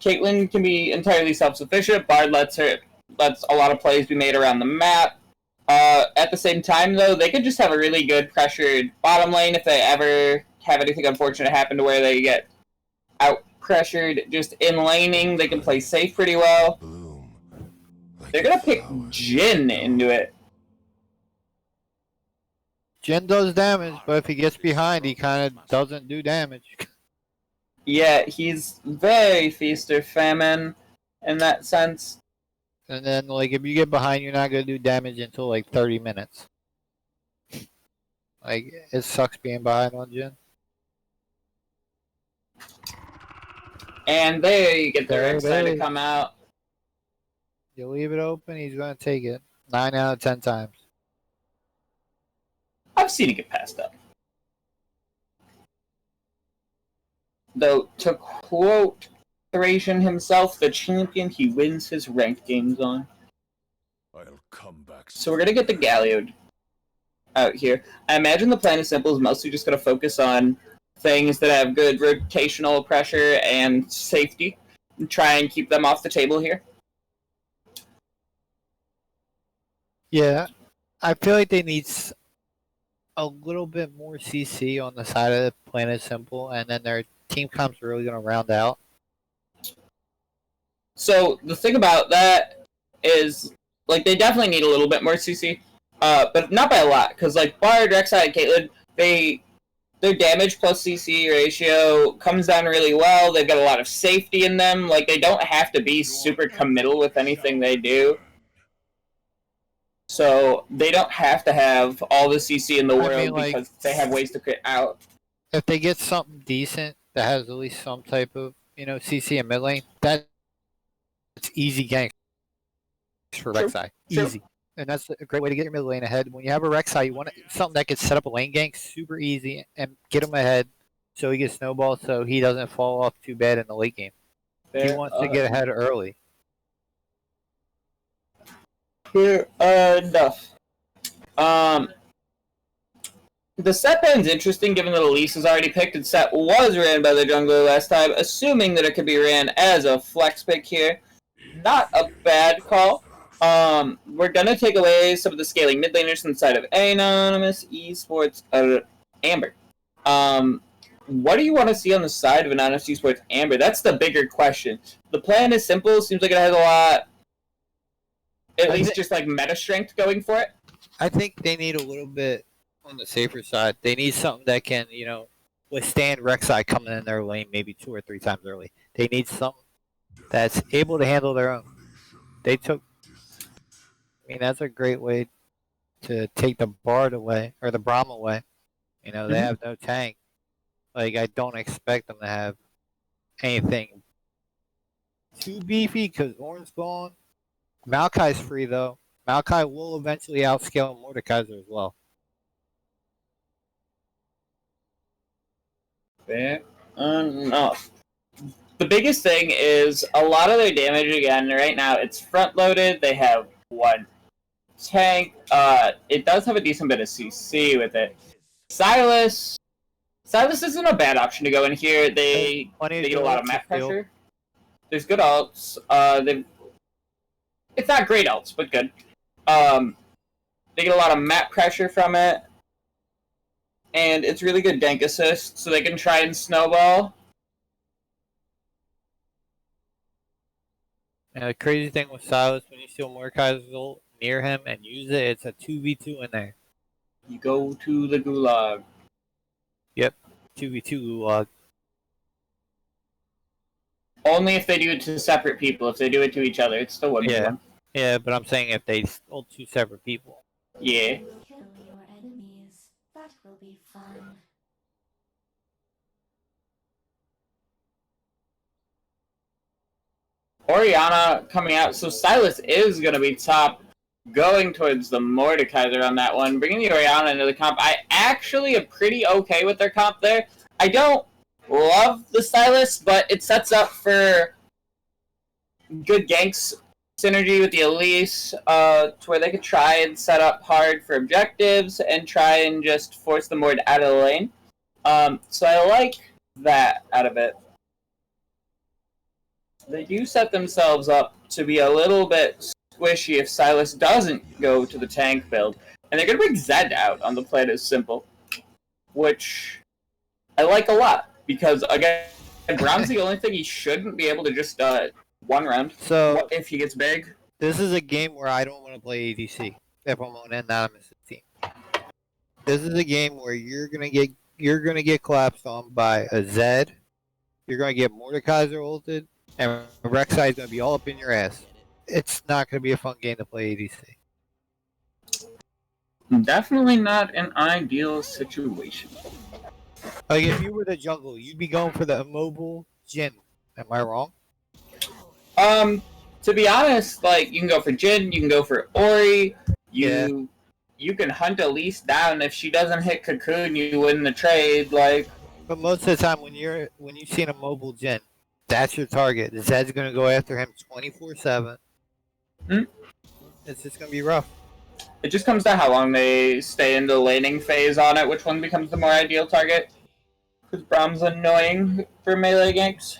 Caitlyn can be entirely self-sufficient. Bard lets a lot of plays be made around the map. At the same time, though, they could just have a really good pressured bottom lane if they ever have anything unfortunate happen to where they get out-pressured just in laning. They can play safe pretty well. They're going to pick Jhin into it. Jhin does damage, but if he gets behind, he kind of doesn't do damage. Yeah, he's very feast or famine in that sense. And then, like, if you get behind, you're not going to do damage until, like, 30 minutes. Like, it sucks being behind on Jhin. And there you get the There it Rek'Sai to is. come out. You leave it open, he's going to take it. 9 out of 10 times. I've seen it get passed up. Though, to quote Thracian himself, the champion he wins his ranked games on. I'll come back. So we're going to get the Galliard out here. I imagine the Planet Simple is mostly just going to focus on things that have good rotational pressure and safety. And try and keep them off the table here. Yeah, I feel like they need a little bit more CC on the side of the Planet Simple, and then their team comp's really going to round out. So the thing about that is, like, they definitely need a little bit more CC, but not by a lot, because, like, Bard, Rek'Sai, and Caitlyn, their damage plus CC ratio comes down really well. They've got a lot of safety in them. Like, they don't have to be super committal with anything they do. So they don't have to have all the CC in the world because they have ways to crit out. If they get something decent that has at least some type of, CC in mid lane, that's easy ganks for Rek'Sai. Easy. And that's a great way to get your mid lane ahead. When you have a Rek'Sai, you want something that can set up a lane gank super easy and get him ahead so he gets snowballed so he doesn't fall off too bad in the late game. He wants to get ahead early. Fair enough. The set ban's interesting given that Elise is already picked and set was ran by the jungler last time, assuming that it could be ran as a flex pick here. Not a bad call. We're gonna take away some of the scaling mid laners from the side of Anonymous Esports Amber. What do you want to see on the side of Anonymous Esports Amber? That's the bigger question. The plan is simple, seems like it has a lot, at least just like meta strength going for it. I think they need a little bit on the safer side. They need something that can, withstand Rek'Sai coming in their lane maybe 2 or 3 times early. They need something that's able to handle their own. That's a great way to take the Bard away, or the Braum away. They have no tank. Like, I don't expect them to have anything too beefy because Ornn's gone. Maokai's free, though. Maokai will eventually outscale Mordekaiser as well. Fair enough. The biggest thing is a lot of their damage, again, right now, it's front-loaded. They have 1 tank. It does have a decent bit of CC with it. Silas isn't a bad option to go in here. They get a lot of map pressure. There's good ults. It's not great ults, but good. They get a lot of map pressure from it. And it's really good gank assist, so they can try and snowball. And the crazy thing with Silas, when you steal Mordekaiser's ult near him and use it, it's a 2v2 in there. You go to the gulag. Yep, 2v2 gulag. Only if they do it to separate people. If they do it to each other, it's still 1v1. Yeah, but I'm saying if they ult 2 separate people. Yeah. Kill your enemies. That will be fun. Orianna coming out. So Silas is going to be top, going towards the Mordekaiser on that one. Bringing the Orianna into the comp. I actually am pretty okay with their comp there. I don't love the Silas, but it sets up for good ganks synergy with the Elise, to where they could try and set up hard for objectives and try and just force the Mord out of the lane. So I like that out of it. They do set themselves up to be a little bit squishy if Silas doesn't go to the tank build. And they're going to bring Zed out on the plan is simple, which I like a lot. Because, again, Braum's the only thing he shouldn't be able to just one round. So if he gets big. This is a game where I don't want to play ADC if I'm on Anonymous' team. This is a game where you're gonna get collapsed on by a Zed. You're gonna get Mordekaiser ulted, and Rek'Sai is gonna be all up in your ass. It's not gonna be a fun game to play ADC. Definitely not an ideal situation. Like if you were the jungle, you'd be going for the immobile Jhin. Am I wrong? To be honest, like, you can go for Jhin, you can go for Ori, you can hunt Elise down. If she doesn't hit Cocoon, you win the trade, like. But most of the time when you see an immobile Jhin, that's your target. The Zed's gonna go after him 24/7. It's just gonna be rough. It just comes to how long they stay in the laning phase on it, which one becomes the more ideal target. Because Braum's annoying for melee ganks.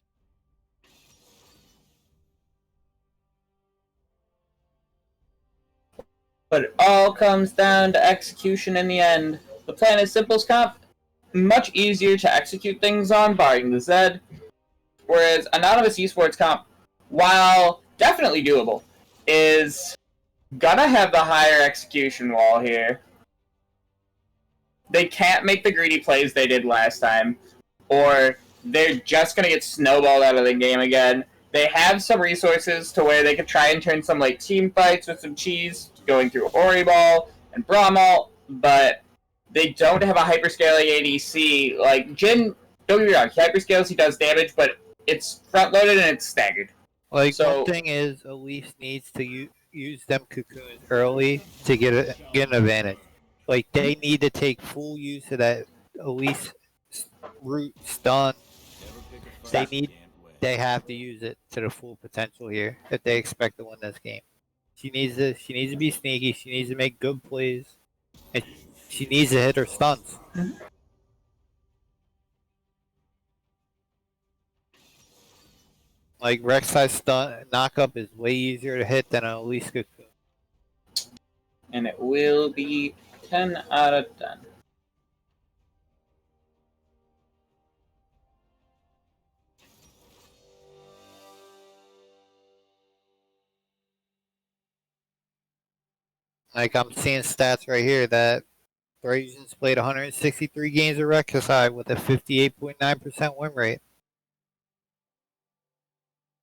But it all comes down to execution in the end. The plan is simple, comp. Much easier to execute things on, barring the Zed. Whereas Anonymous Esports comp, while definitely doable, is gonna have the higher execution wall here. They can't make the greedy plays they did last time, or they're just gonna get snowballed out of the game again. They have some resources to where they could try and turn some like team fights with some cheese, going through Ori Ball and Braumalt, but they don't have a hyperscaling ADC. Like, Jhin, don't get me wrong, he hyperscales, he does damage, but it's front-loaded and it's staggered. Like, one thing is, Elise needs to use them cocoons early to get an advantage. Like, they need to take full use of that Elise root stun. They they have to use it to the full potential here if they expect to win this game. She needs to be sneaky. She needs to make good plays. And she needs to hit her stunts. Like Rek'Sai's stunt knockup is way easier to hit than an Elise Cocoon. And it will be 10 out of 10. Like I'm seeing stats right here that Brazians played 163 games of Rek'Sai with a 58.9% win rate.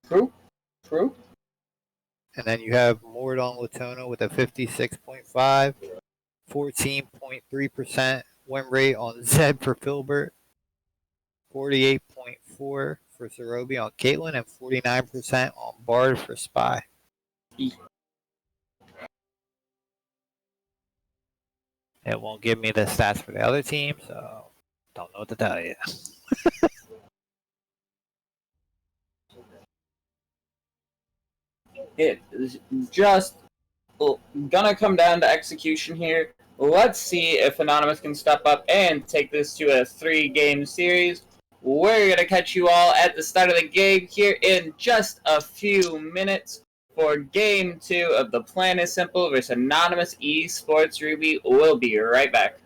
True. True. And then you have Mordon Latona with a 56.5, 14.3% win rate on Zed for Filbert, 48.4 for Zerobi on Caitlyn, and 49% on Bard for Spy. It won't give me the stats for the other team, so don't know what to tell you. It is just gonna come down to execution here. Let's see if Anonymous can step up and take this to a 3-game series. We're gonna catch you all at the start of the game here in just a few minutes for Game 2 of the Plan is Simple versus Anonymous Esports Ruby. We'll be right back.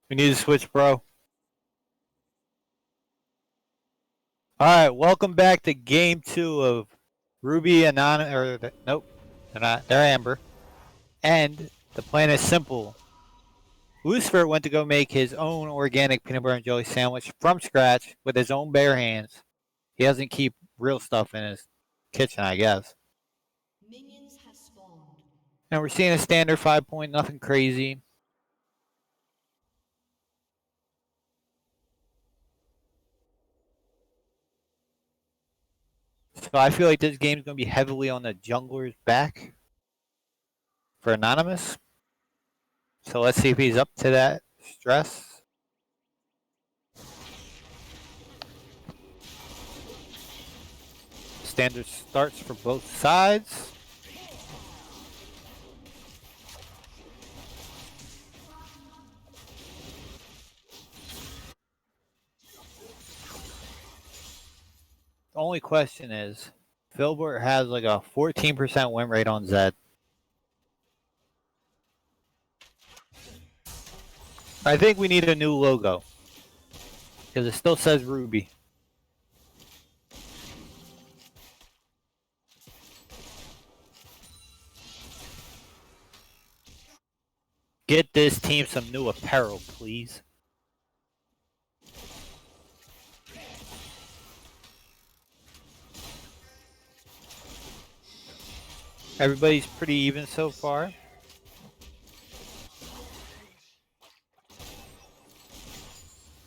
We need to switch, bro. Alright, welcome back to game 2 of Ruby and nope, they're not. They're Amber. And the plan is simple. Lucifer went to go make his own organic peanut butter and jelly sandwich from scratch with his own bare hands. He doesn't keep real stuff in his kitchen, I guess. Minions have spawned. And we're seeing a standard 5-point, nothing crazy. So I feel like this game is going to be heavily on the jungler's back for Anonymous. So let's see if he's up to that stress. Standard starts for both sides. The only question is, Filbert has like a 14% win rate on Zed. I think we need a new logo. Because it still says Ruby. Get this team some new apparel, please. Everybody's pretty even so far.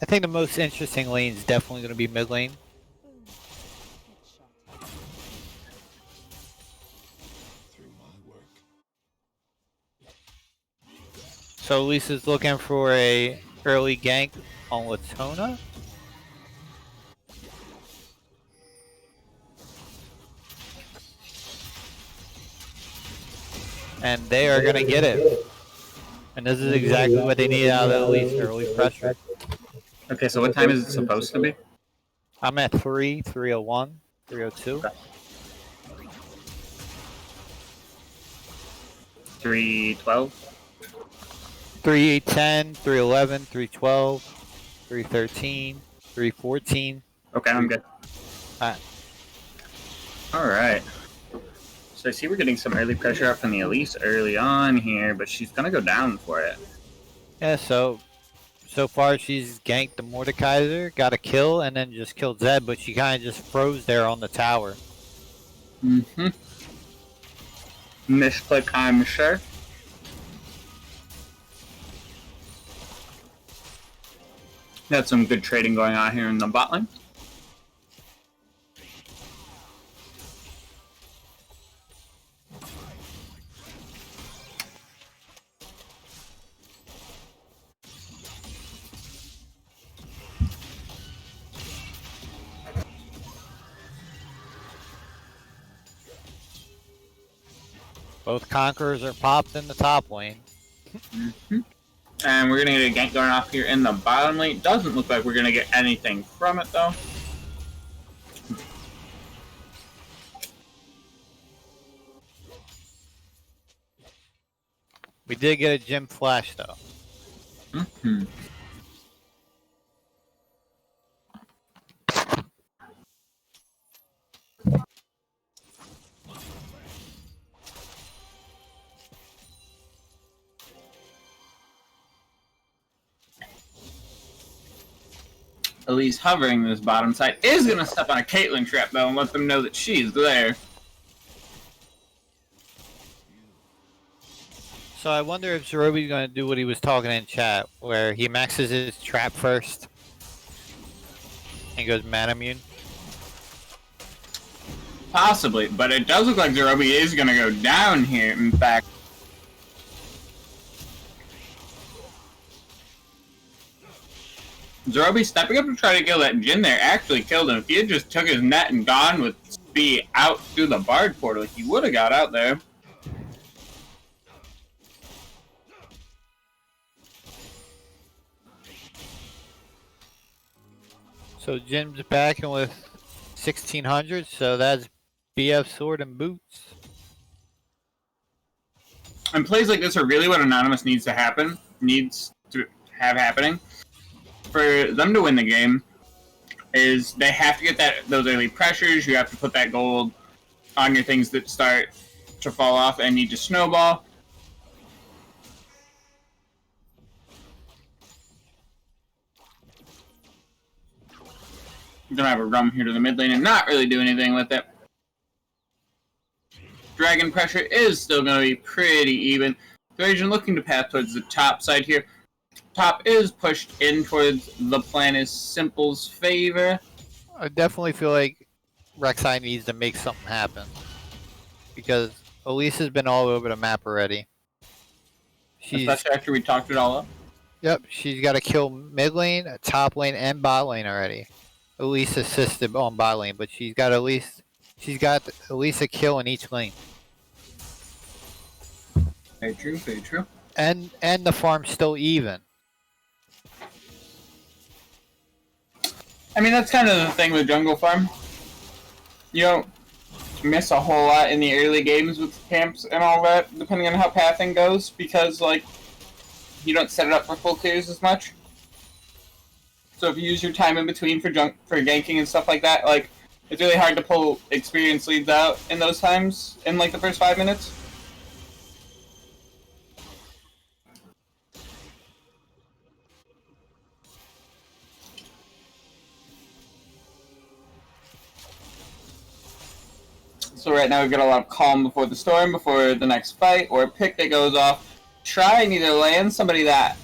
I think the most interesting lane is definitely going to be mid lane. So Lisa's looking for a early gank on Latona. And they are going to get it. And this is exactly what they need out of the Elise, early pressure. Okay, so what time is it supposed to be? I'm at 3:01, 3:02. Okay. 3:12. 3:10, 3:11, 3:12, 3:13, 3:14. Okay, I'm good. Alright. Alright. So I see we're getting some early pressure up from the Elise early on here, but she's gonna go down for it. Yeah, so far she's ganked the Mordekaiser, got a kill, and then just killed Zed, but she kind of just froze there on the tower. Mm-hmm. Misclick, I'm sure. Got some good trading going on here in the bot lane. Both Conquerors are popped in the top lane. Mm-hmm. And we're gonna get a gank going off here in the bottom lane. Doesn't look like we're gonna get anything from it though. We did get a gym flash though. Mm-hmm. Elise hovering this bottom side is going to step on a Caitlyn trap though and let them know that she's there. So I wonder if Zerobi's going to do what he was talking in chat, where he maxes his trap first and goes mana immune. Possibly, but it does look like Zerobi is going to go down here, in fact. Zerobi stepping up to try to kill that Jhin there actually killed him. If he had just took his net and gone with speed out through the Bard portal, he would have got out there. So Jim's backing with 1600, so that's BF sword and boots. And plays like this are really what Anonymous needs to happen. Needs to have happening. For them to win the game, is they have to get those early pressures. You have to put that gold on your things that start to fall off and need to snowball. Gonna have a rum here to the mid lane and not really do anything with it. Dragon pressure is still going to be pretty even. The region looking to path towards the top side here. Top is pushed in towards the plan is Simple's favor. I definitely feel like Rek'Sai needs to make something happen. Because Elise has been all over the map already. Especially after we talked it all up. Yep, she's got to kill mid lane, top lane, and bot lane already. Elise assisted on bot lane, but she's got at least a kill in each lane. Very true, very true. And the farm's still even. I mean, that's kind of the thing with jungle farm. You don't miss a whole lot in the early games with camps and all that, depending on how pathing goes, because, like, you don't set it up for full clears as much. So if you use your time in between for ganking and stuff like that, like, it's really hard to pull experience leads out in those times, in, like, the first 5 minutes. So right now we've got a lot of calm before the storm, before the next fight, or a pick that goes off. Try and either land somebody that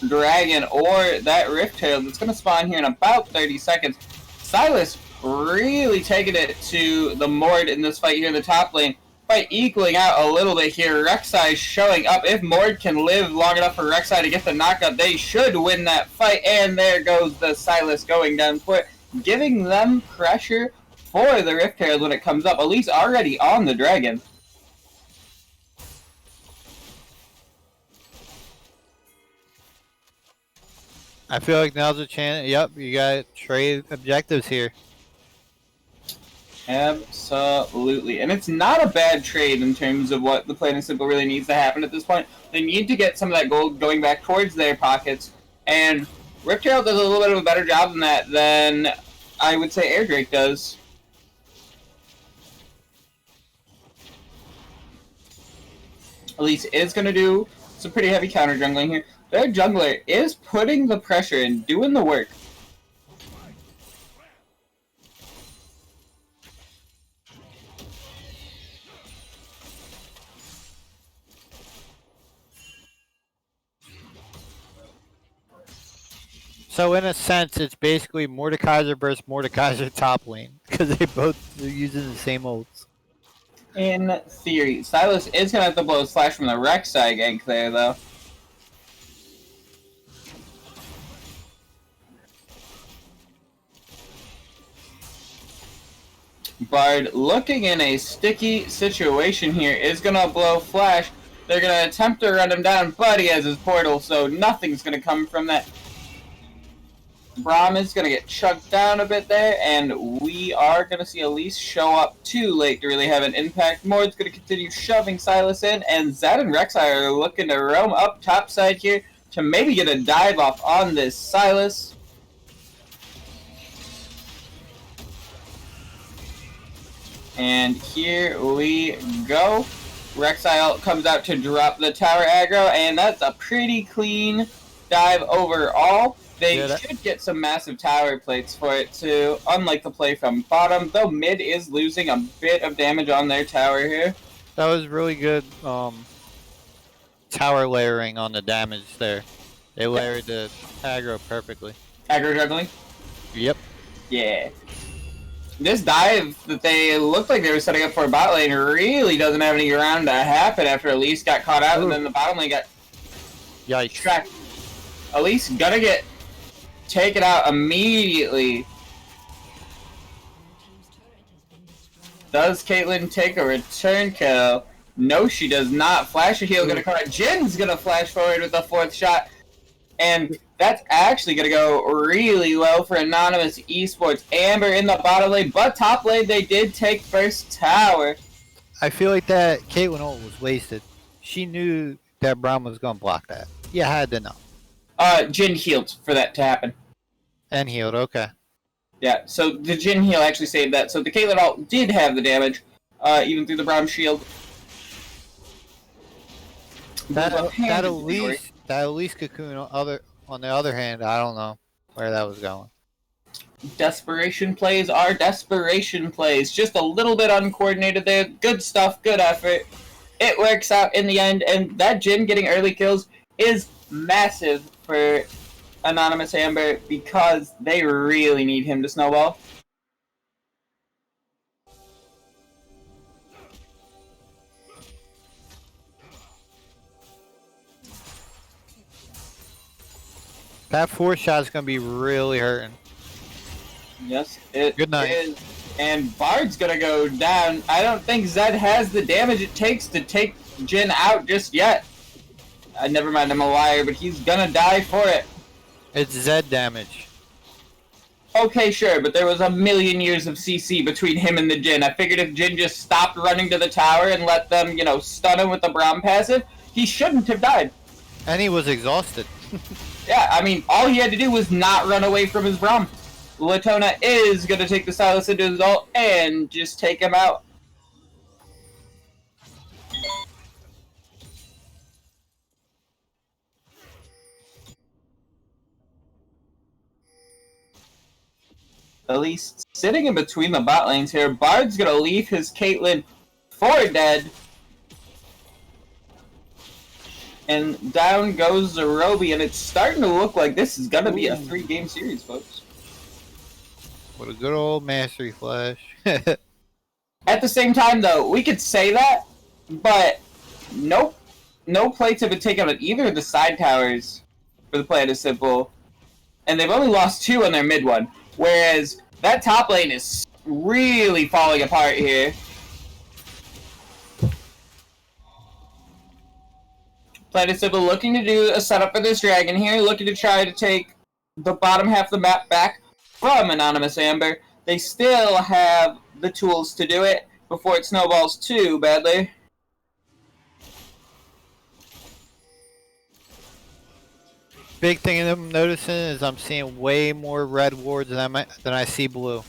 dragon or that rift tail that's going to spawn here in about 30 seconds. Silas really taking it to the Mord in this fight here in the top lane. Fight equaling out a little bit here. Rek'Sai showing up. If Mord can live long enough for Rek'Sai to get the knockout, they should win that fight. And there goes the Silas going down for it, giving them pressure for the rift tails when it comes up. Elise already on the dragon. I feel like now's a chance. Yep, you got trade objectives here. Absolutely. And it's not a bad trade in terms of what the Plain and Simple really needs to happen at this point. They need to get some of that gold going back towards their pockets. And Riptail does a little bit of a better job than that than I would say Air Drake does. Elise is going to do some pretty heavy counter jungling here. Their jungler is putting the pressure and doing the work. So in a sense, it's basically Mordekaiser versus Mordekaiser top lane because they both are using the same ults. In theory, Silas is going to have to blow a slash from the Rek'Sai gank there, though. Bard, looking in a sticky situation here, is going to blow flash. They're going to attempt to run him down, but he has his portal, so nothing's going to come from that. Braum is going to get chucked down a bit there, and we are going to see Elise show up too late to really have an impact. Mord's going to continue shoving Silas in, and Zed and Rek'Sai are looking to roam up top side here to maybe get a dive off on this Silas. And here we go. Rek'Sai comes out to drop the tower aggro, and that's a pretty clean dive overall. They should get some massive tower plates for it too, unlike the play from bottom, though mid is losing a bit of damage on their tower here. That was really good tower layering on the damage there. They layered the aggro perfectly. Aggro juggling? Yep. Yeah. This dive that they looked like they were setting up for a bot lane really doesn't have any ground to happen after Elise got caught out. Ooh. And then the bottom lane got tracked. Elise gonna get taken out immediately. Does Caitlyn take a return kill? No, she does not. Flash heal gonna come out. Jin's gonna flash forward with the 4th shot. And that's actually gonna go really well for Anonymous Esports. Amber in the bottom lane, but top lane they did take first tower. I feel like that Caitlyn ult was wasted. She knew that Braum was gonna block that. You had to know. Jin healed for that to happen. And healed, okay. Yeah, so the Jin heal actually saved that. So the Caitlyn ult did have the damage, even through the Braum shield. That at least Cocoon on the other hand, I don't know where that was going. Desperation plays are desperation plays. Just a little bit uncoordinated there. Good stuff, good effort. It works out in the end, and that Jin getting early kills is massive for Anonymous Amber because they really need him to snowball. That 4 shot is going to be really hurting. Yes, it Good night. is. And Bard's gonna go down. I don't think Zed has the damage it takes to take Jin out just yet. Never mind, I'm a liar, but he's gonna die for it. It's Zed damage. Okay, sure, but there was a million years of CC between him and the Jin. I figured if Jin just stopped running to the tower and let them, you know, stun him with the Braum passive, he shouldn't have died. And he was exhausted. Yeah, I mean, all he had to do was not run away from his Braum. Latona is going to take the Silas into his ult and just take him out. At least sitting in between the bot lanes here, Bard's going to leave his Caitlyn for dead. And down goes Zerobi, and it's starting to look like this is going to be a 3-game series, folks. What a good old mastery flash. At the same time, though, we could say that, but no plates have been taken on either of the side towers for the Planet is Simple, and they've only lost 2 on their mid one, whereas that top lane is really falling apart here. Planet Simple looking to do a setup for this dragon here, looking to try to take the bottom half of the map back from Anonymous Amber. They still have the tools to do it before it snowballs too badly. Big thing I'm noticing is I'm seeing way more red wards than I see blue.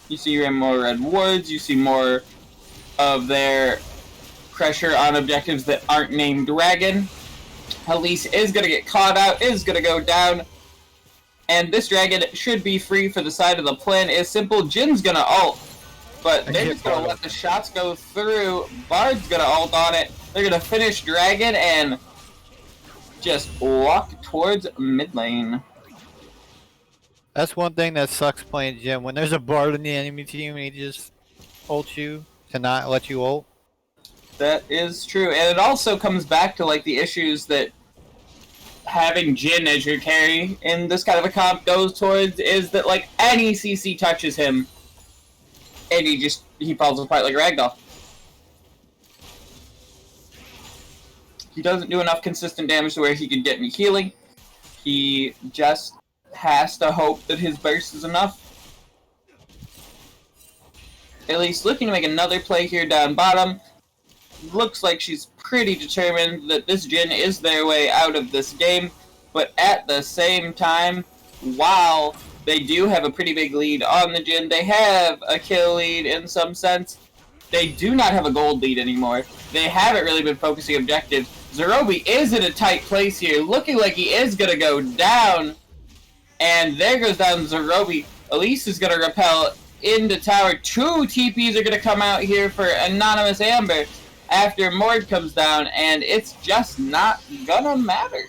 You see more red wards, you see more of their pressure on objectives that aren't named dragon. Elise is going to get caught out, is going to go down. And this dragon should be free for the side of the Plan is Simple. Jin's going to ult, but they're just going to let the shots go through. Bard's going to ult on it. They're going to finish dragon and just walk towards mid lane. That's one thing that sucks playing Jin. When there's a Bard in the enemy team and he just ults you to not let you ult. That is true. And it also comes back to like the issues that having Jin as your carry in this kind of a comp goes towards is that like any CC touches him and he falls apart like a ragdoll. He doesn't do enough consistent damage to where he can get me healing. He just has to hope that his burst is enough. At least looking to make another play here down bottom. Looks like she's pretty determined that this Jin is their way out of this game, but at the same time, while they do have a pretty big lead on the Jin, they have a kill lead in some sense. They do not have a gold lead anymore. They haven't really been focusing objectives. Zerobi is in a tight place here, looking like he is going to go down, and there goes down Zerobi. Elise is going to repel into tower. 2 TPs are going to come out here for Anonymous Amber after Mord comes down, and it's just not gonna matter.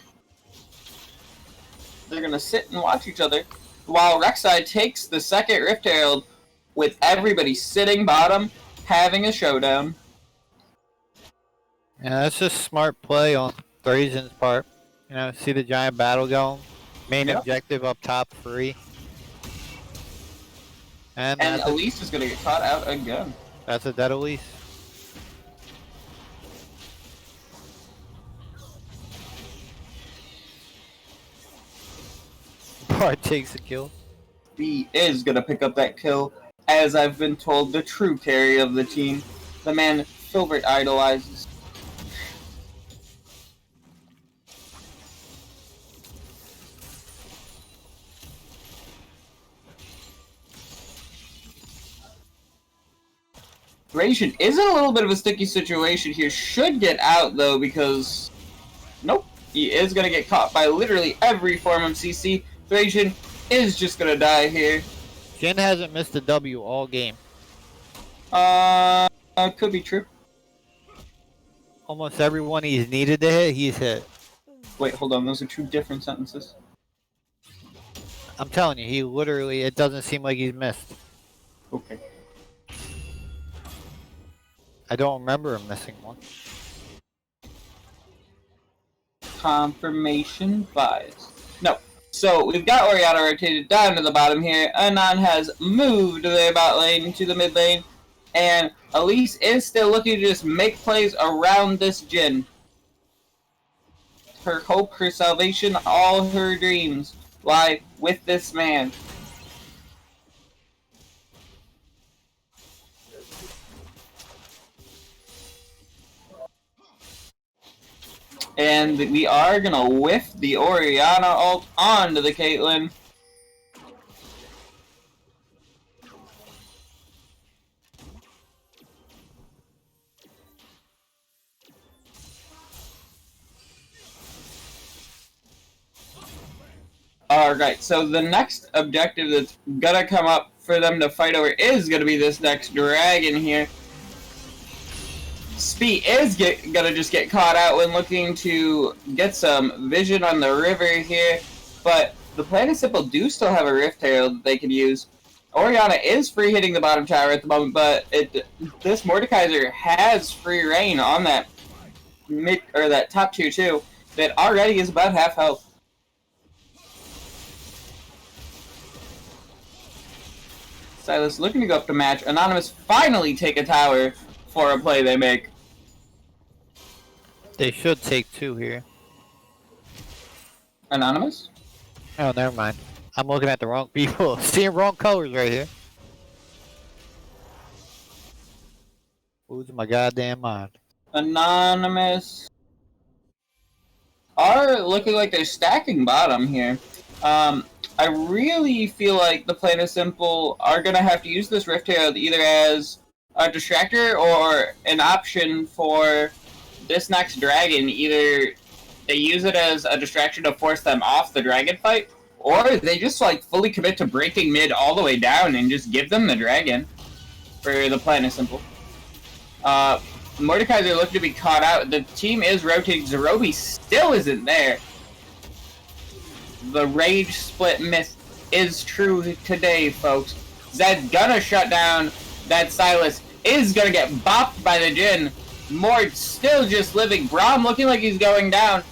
They're gonna sit and watch each other while Rek'Sai takes the second Rift Herald with everybody sitting bottom, having a showdown. Yeah, that's just smart play on Thrazen's part. You know, see the giant battle going. Main objective up top free. And Elise is gonna get caught out again. That's a dead Elise. Bard takes a kill. He is gonna pick up that kill, as I've been told, the true carry of the team. The man Filbert idolizes. Thracian is in a little bit of a sticky situation here. Should get out, though, because... Nope. He is going to get caught by literally every form of CC. Thracian is just going to die here. Jin hasn't missed a W all game. Could be true. Almost everyone he's needed to hit, he's hit. Wait, hold on. Those are two different sentences. I'm telling you, he literally, it doesn't seem like he's missed. Okay. I don't remember him missing one. Confirmation bias. No. So, we've got Orianna rotated down to the bottom here. Anon has moved their bot lane to the mid lane. And Elise is still looking to just make plays around this Jhin. Her hope, her salvation, all her dreams lie with this man. And we are gonna whiff the Orianna ult onto the Caitlyn. Alright, so the next objective that's gonna come up for them to fight over is gonna be this next dragon here. Spee is gonna just get caught out when looking to get some vision on the river here, but the Planet Simple do still have a Rift Herald that they can use. Orianna is free hitting the bottom tower at the moment, but this Mordekaiser has free reign on that that top tier too, that already is about half health. Silas looking to go up to match. Anonymous finally take a tower for a play they make. They should take 2 here. Anonymous? Oh, never mind. I'm looking at the wrong people. Seeing wrong colors right here. Losing my goddamn mind. Anonymous are looking like they're stacking bottom here. I really feel like the Planet Simple are going to have to use this Rift Herald either as a distractor or an option for this next dragon. Either they use it as a distraction to force them off the dragon fight, or they just like fully commit to breaking mid all the way down and just give them the dragon for the Planet Simple. Mordekaiser looking to be caught out. The team is rotating. Zerobi still isn't there. The rage split myth is true today, folks. Zed's gonna shut down that Silas, is gonna get bopped by the Jhin. Mord still just living. Braum looking like he's going down.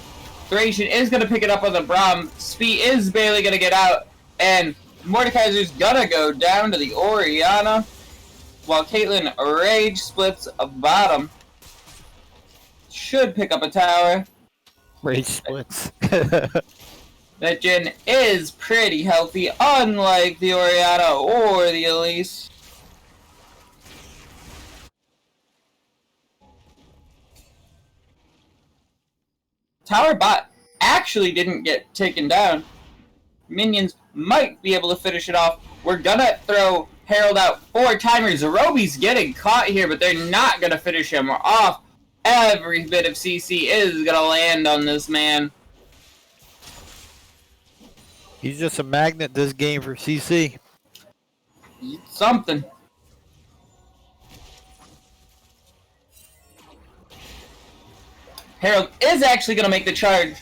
Thracian is gonna pick it up on the Braum. Spee is barely gonna get out. And Mordekaiser's gonna go down to the Orianna. While Caitlyn rage splits a bottom. Should pick up a tower. Rage splits. That Jhin is pretty healthy, unlike the Orianna or the Elise. Tower bot actually didn't get taken down. Minions might be able to finish it off. We're gonna throw Herald out 4 timers. Zerobi's getting caught here, but they're not gonna finish him off. Every bit of CC is gonna land on this man. He's just a magnet this game for CC. Something. Herald is actually going to make the charge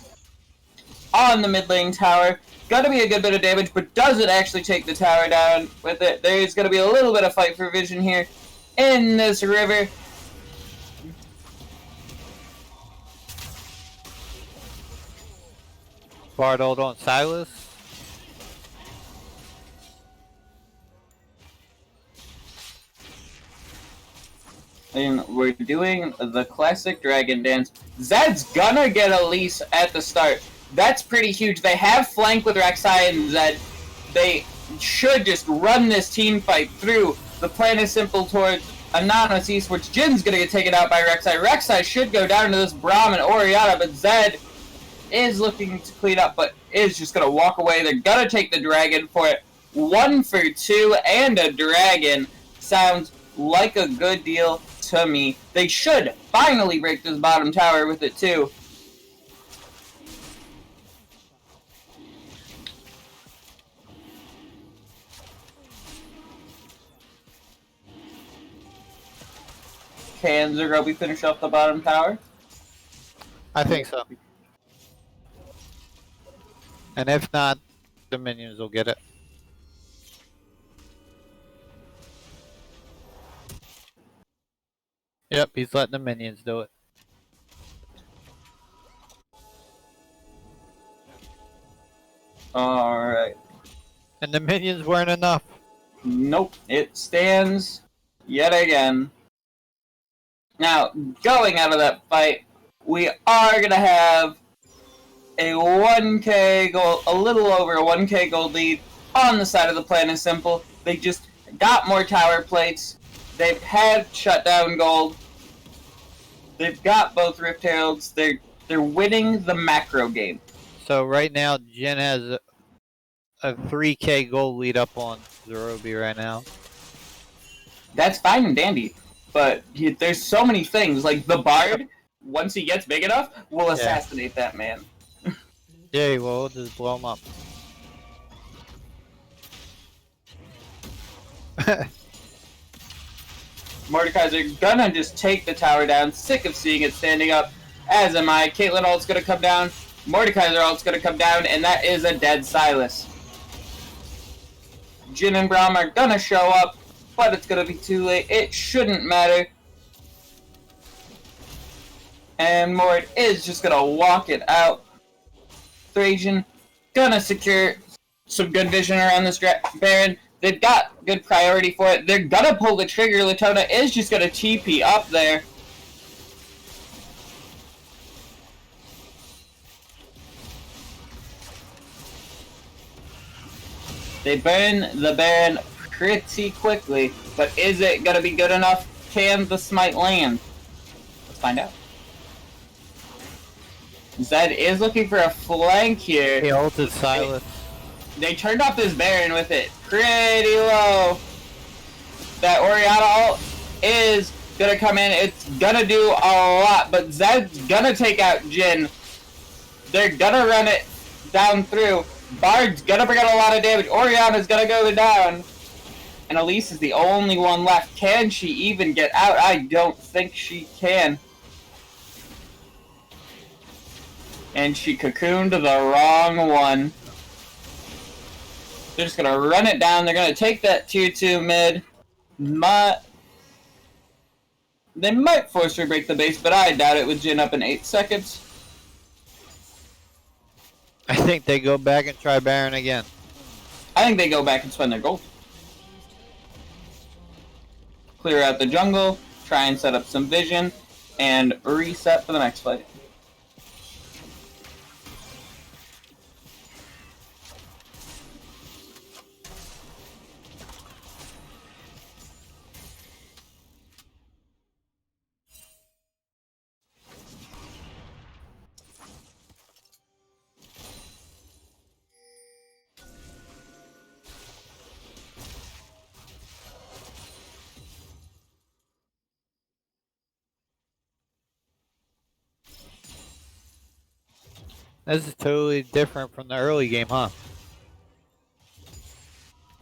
on the mid lane tower. Gonna be a good bit of damage, but doesn't actually take the tower down with it. There's going to be a little bit of fight for vision here in this river. Bard ult on Silas. And we're doing the classic dragon dance. Zed's gonna get Elise at the start. That's pretty huge. They have flank with Rek'Sai and Zed. They should just run this team fight through. The plan is simple towards Anonymous Esports. Jin's gonna get taken out by Rek'Sai. Rek'Sai should go down to this Braum and Orianna, but Zed is looking to clean up, but is just gonna walk away. They're gonna take the dragon for it. 1 for 2 and a dragon. Sounds like a good deal to me. They should finally break this bottom tower with it too. Can Zerobi finish off the bottom tower? I think so. And if not, the minions will get it. Yep, he's letting the minions do it. Alright. And the minions weren't enough. Nope, it stands yet again. Now, going out of that fight, we are going to have a 1k gold, a little over a 1k gold lead on the side of the Planet Simple. They just got more tower plates. They've had shutdown gold. They've got both Rift Heralds. They're winning the macro game. So right now, Jin has a 3k gold lead up on Zerobi right now. That's fine and dandy, but there's so many things. Like the Bard, once he gets big enough, will assassinate that man. Yeah, well, we'll just blow him up. Mordekaiser gonna just take the tower down. Sick of seeing it standing up, as am I. Caitlyn ult's gonna come down. Mordekaiser ult's gonna come down, and that is a dead Silas. Jin and Braum are gonna show up, but it's gonna be too late. It shouldn't matter. And Mord is just gonna walk it out. Thracian gonna secure some good vision around this Baron. They've got good priority for it. They're gonna pull the trigger. Latona is just gonna TP up there. They burn the Baron pretty quickly, but is it gonna be good enough? Can the smite land? Let's find out. Zed is looking for a flank here. He ulted Silas. They turned off this Baron with it pretty low. That Orianna ult is gonna come in. It's gonna do a lot, but Zed's gonna take out Jin. They're gonna run it down through. Bard's gonna bring out a lot of damage. Orianna's gonna go down. And Elise is the only one left. Can she even get out? I don't think she can. And she cocooned the wrong one. They're just gonna run it down. They're gonna take that tier 2 mid. They might force her to break the base, but I doubt it with Jin up in 8 seconds. I think they go back and try Baron again. I think they go back and spend their gold. Clear out the jungle, try and set up some vision, and reset for the next fight. This is totally different from the early game, huh?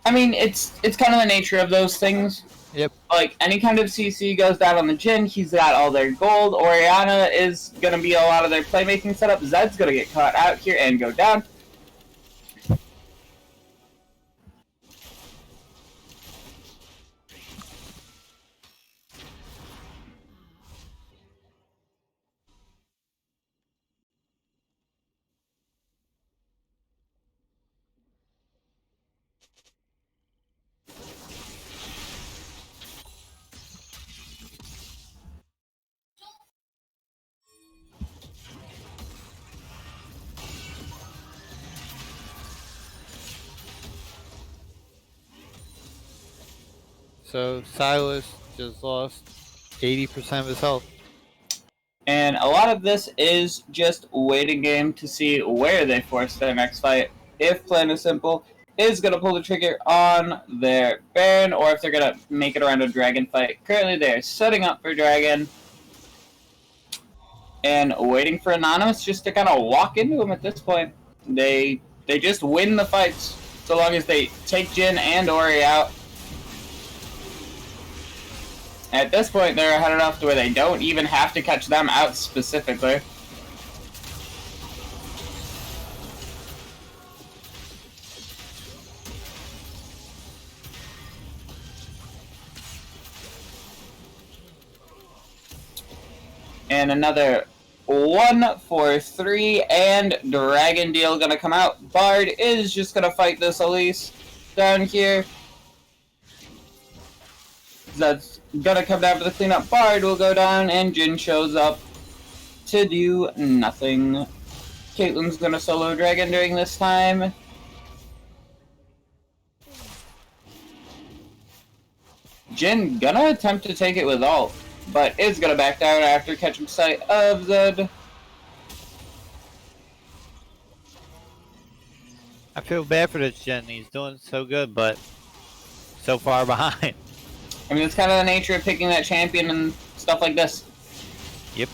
I mean, it's kind of the nature of those things. Yep. Like, any kind of CC goes down on the Jin, he's got all their gold. Orianna is going to be a lot of their playmaking setup. Zed's going to get caught out here and go down. So Silas just lost 80% of his health. And a lot of this is just waiting game to see where they force their next fight. If Plain and Simple is going to pull the trigger on their Baron, or if they're going to make it around a Dragon fight. Currently, they're setting up for Dragon and waiting for Anonymous just to kind of walk into him at this point. They just win the fights so long as they take Jin and Ori out. At this point, they're ahead enough to where they don't even have to catch them out specifically. And another 1 for 3, and Dragon Deal gonna come out. Bard is just gonna fight this Elise down here. That's gonna come down for the cleanup. Bard will go down, and Jin shows up to do nothing. Caitlyn's gonna solo Dragon during this time. Jin gonna attempt to take it with ult, but is gonna back down after catching sight of Zed. I feel bad for this Jin. He's doing so good, but so far behind. I mean, it's kind of the nature of picking that champion and stuff like this. Yep.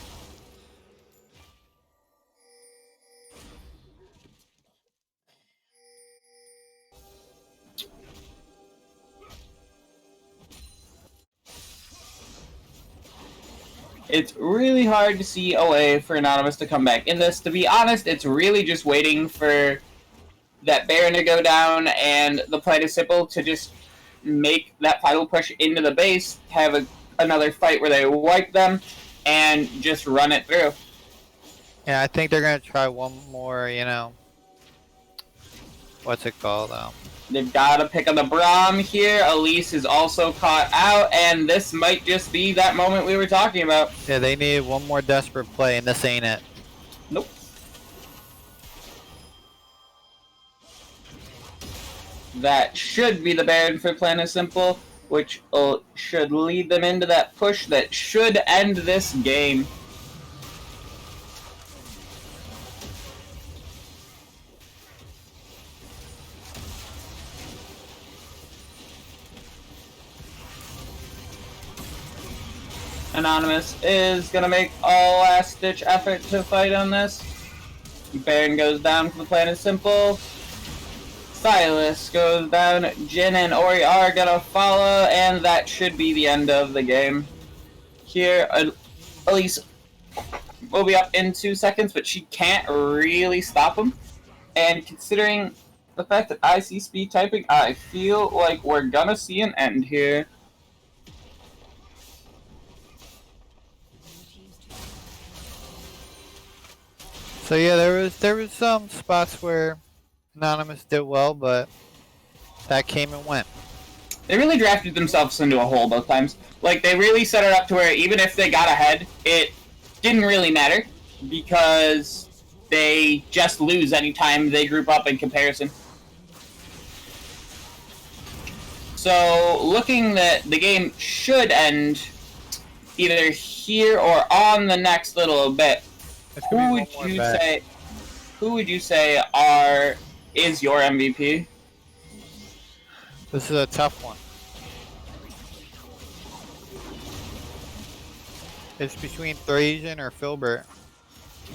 It's really hard to see a way for Anonymous to come back in this. To be honest, it's really just waiting for that Baron to go down and the plan is simple to just make that final push into the base, have another fight where they wipe them, and just run it through. Yeah, I think they're gonna try one more, you know, what's it called? They've got to pick on the Braum here. Elise is also caught out, and this might just be that moment we were talking about. Yeah, they need one more desperate play, and this ain't it. Nope. That should be the Baron for Planet Simple, which should lead them into that push that should end this game. Anonymous is going to make a last-ditch effort to fight on this. Baron goes down for the Planet Simple. Silas goes down. Jin and Ori are going to follow, and that should be the end of the game. Here, Elise will be up in 2 seconds, but she can't really stop him. And considering the fact that I see speed typing, I feel like we're going to see an end here. So yeah, there was some spots where Anonymous did well, but that came and went. They really drafted themselves into a hole both times. Like, they really set it up to where even if they got ahead, it didn't really matter because they just lose anytime they group up in comparison. So, looking that the game should end either here or on the next little bit, who would you say is your MVP? This is a tough one. It's between Thracian or Filbert.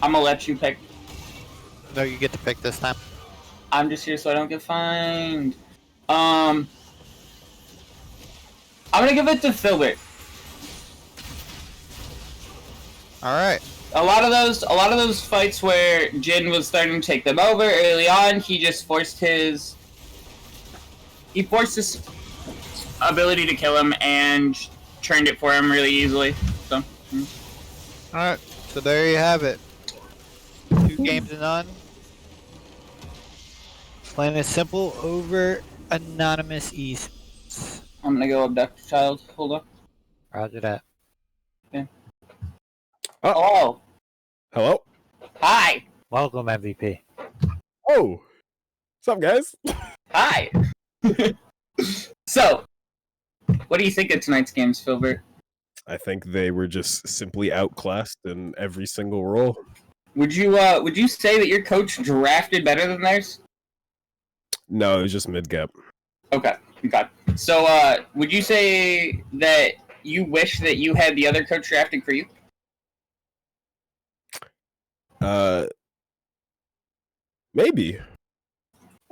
I'm gonna let you pick. No, you get to pick this time. I'm just here so I don't get fined. I'm gonna give it to Filbert. Alright. A lot of those fights where Jin was starting to take them over early on, he just forced his ability to kill him and turned it for him really easily. So Alright, so there you have it. 2 games to none. Plain Simple over Anonymous Esports. I'm gonna go abduct the child. Hold on. Roger that. Okay. Oh. Hello? Hi. Welcome, MVP. Oh. What's up, guys? Hi. So, what do you think of tonight's games, Filbert? I think they were just simply outclassed in every single role. Would you say that your coach drafted better than theirs? No, it was just mid gap. Okay. So, would you say that you wish that you had the other coach drafting for you? Maybe.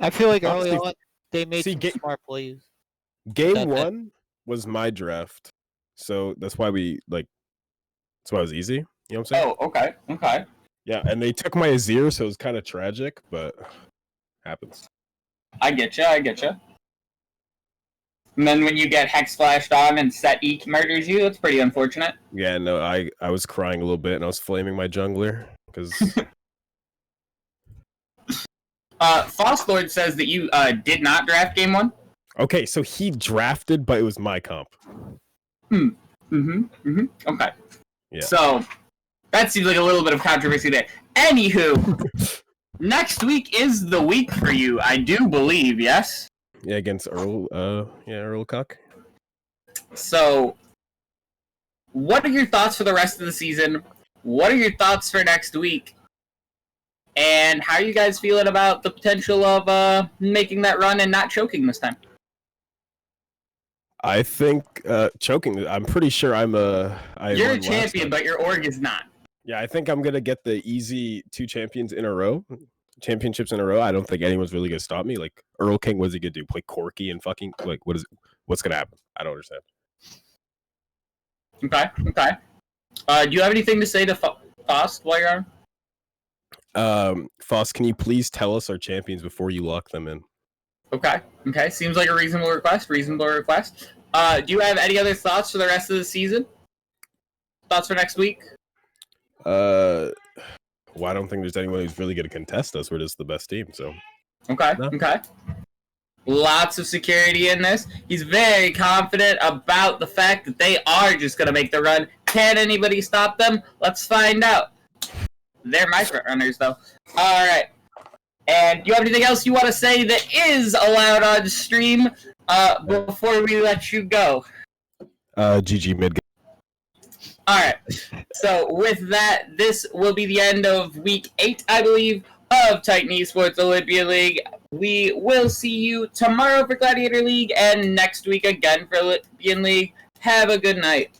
I feel like early Honestly, on they made see, some smart plays. Game That's it. 1 was my draft, so that's why it was easy. You know what I'm saying? Oh, okay. Yeah, and they took my Azir, so it was kind of tragic, but happens. I get you. And then when you get Hex flashed on and Set E murders you, it's pretty unfortunate. Yeah, no, I was crying a little bit, and I was flaming my jungler because. Fosslord says that you did not draft game 1. Okay, so he drafted, but it was my comp. Okay. Yeah. So that seems like a little bit of controversy there. Anywho, next week is the week for you, I do believe, yes? Yeah, against Earl. Earl Cuck. So, what are your thoughts for the rest of the season? What are your thoughts for next week? And how are you guys feeling about the potential of making that run and not choking this time? I think choking. I'm pretty sure you're a champion, but your org is not. Yeah, I think I'm gonna get the easy 2 championships in a row. I don't think anyone's really gonna stop me. Like Earl King, what's he gonna do? Play Corky and fucking like what's gonna happen? I don't understand. Okay. Do you have anything to say to Faust while you're on? Foss, can you please tell us our champions before you lock them in? Okay. Seems like a reasonable request. Do you have any other thoughts for the rest of the season? Thoughts for next week? Well, I don't think there's anyone who's really going to contest us. We're just the best team, so. Okay. Lots of security in this. He's very confident about the fact that they are just going to make the run. Can anybody stop them? Let's find out. They're my front runners, though. All right. And do you have anything else you want to say that is allowed on stream before we let you go? GG mid. Alright, so with that, this will be the end of week 8, I believe, of Titan Esports Olympian League. We will see you tomorrow for Gladiator League and next week again for Olympian League. Have a good night.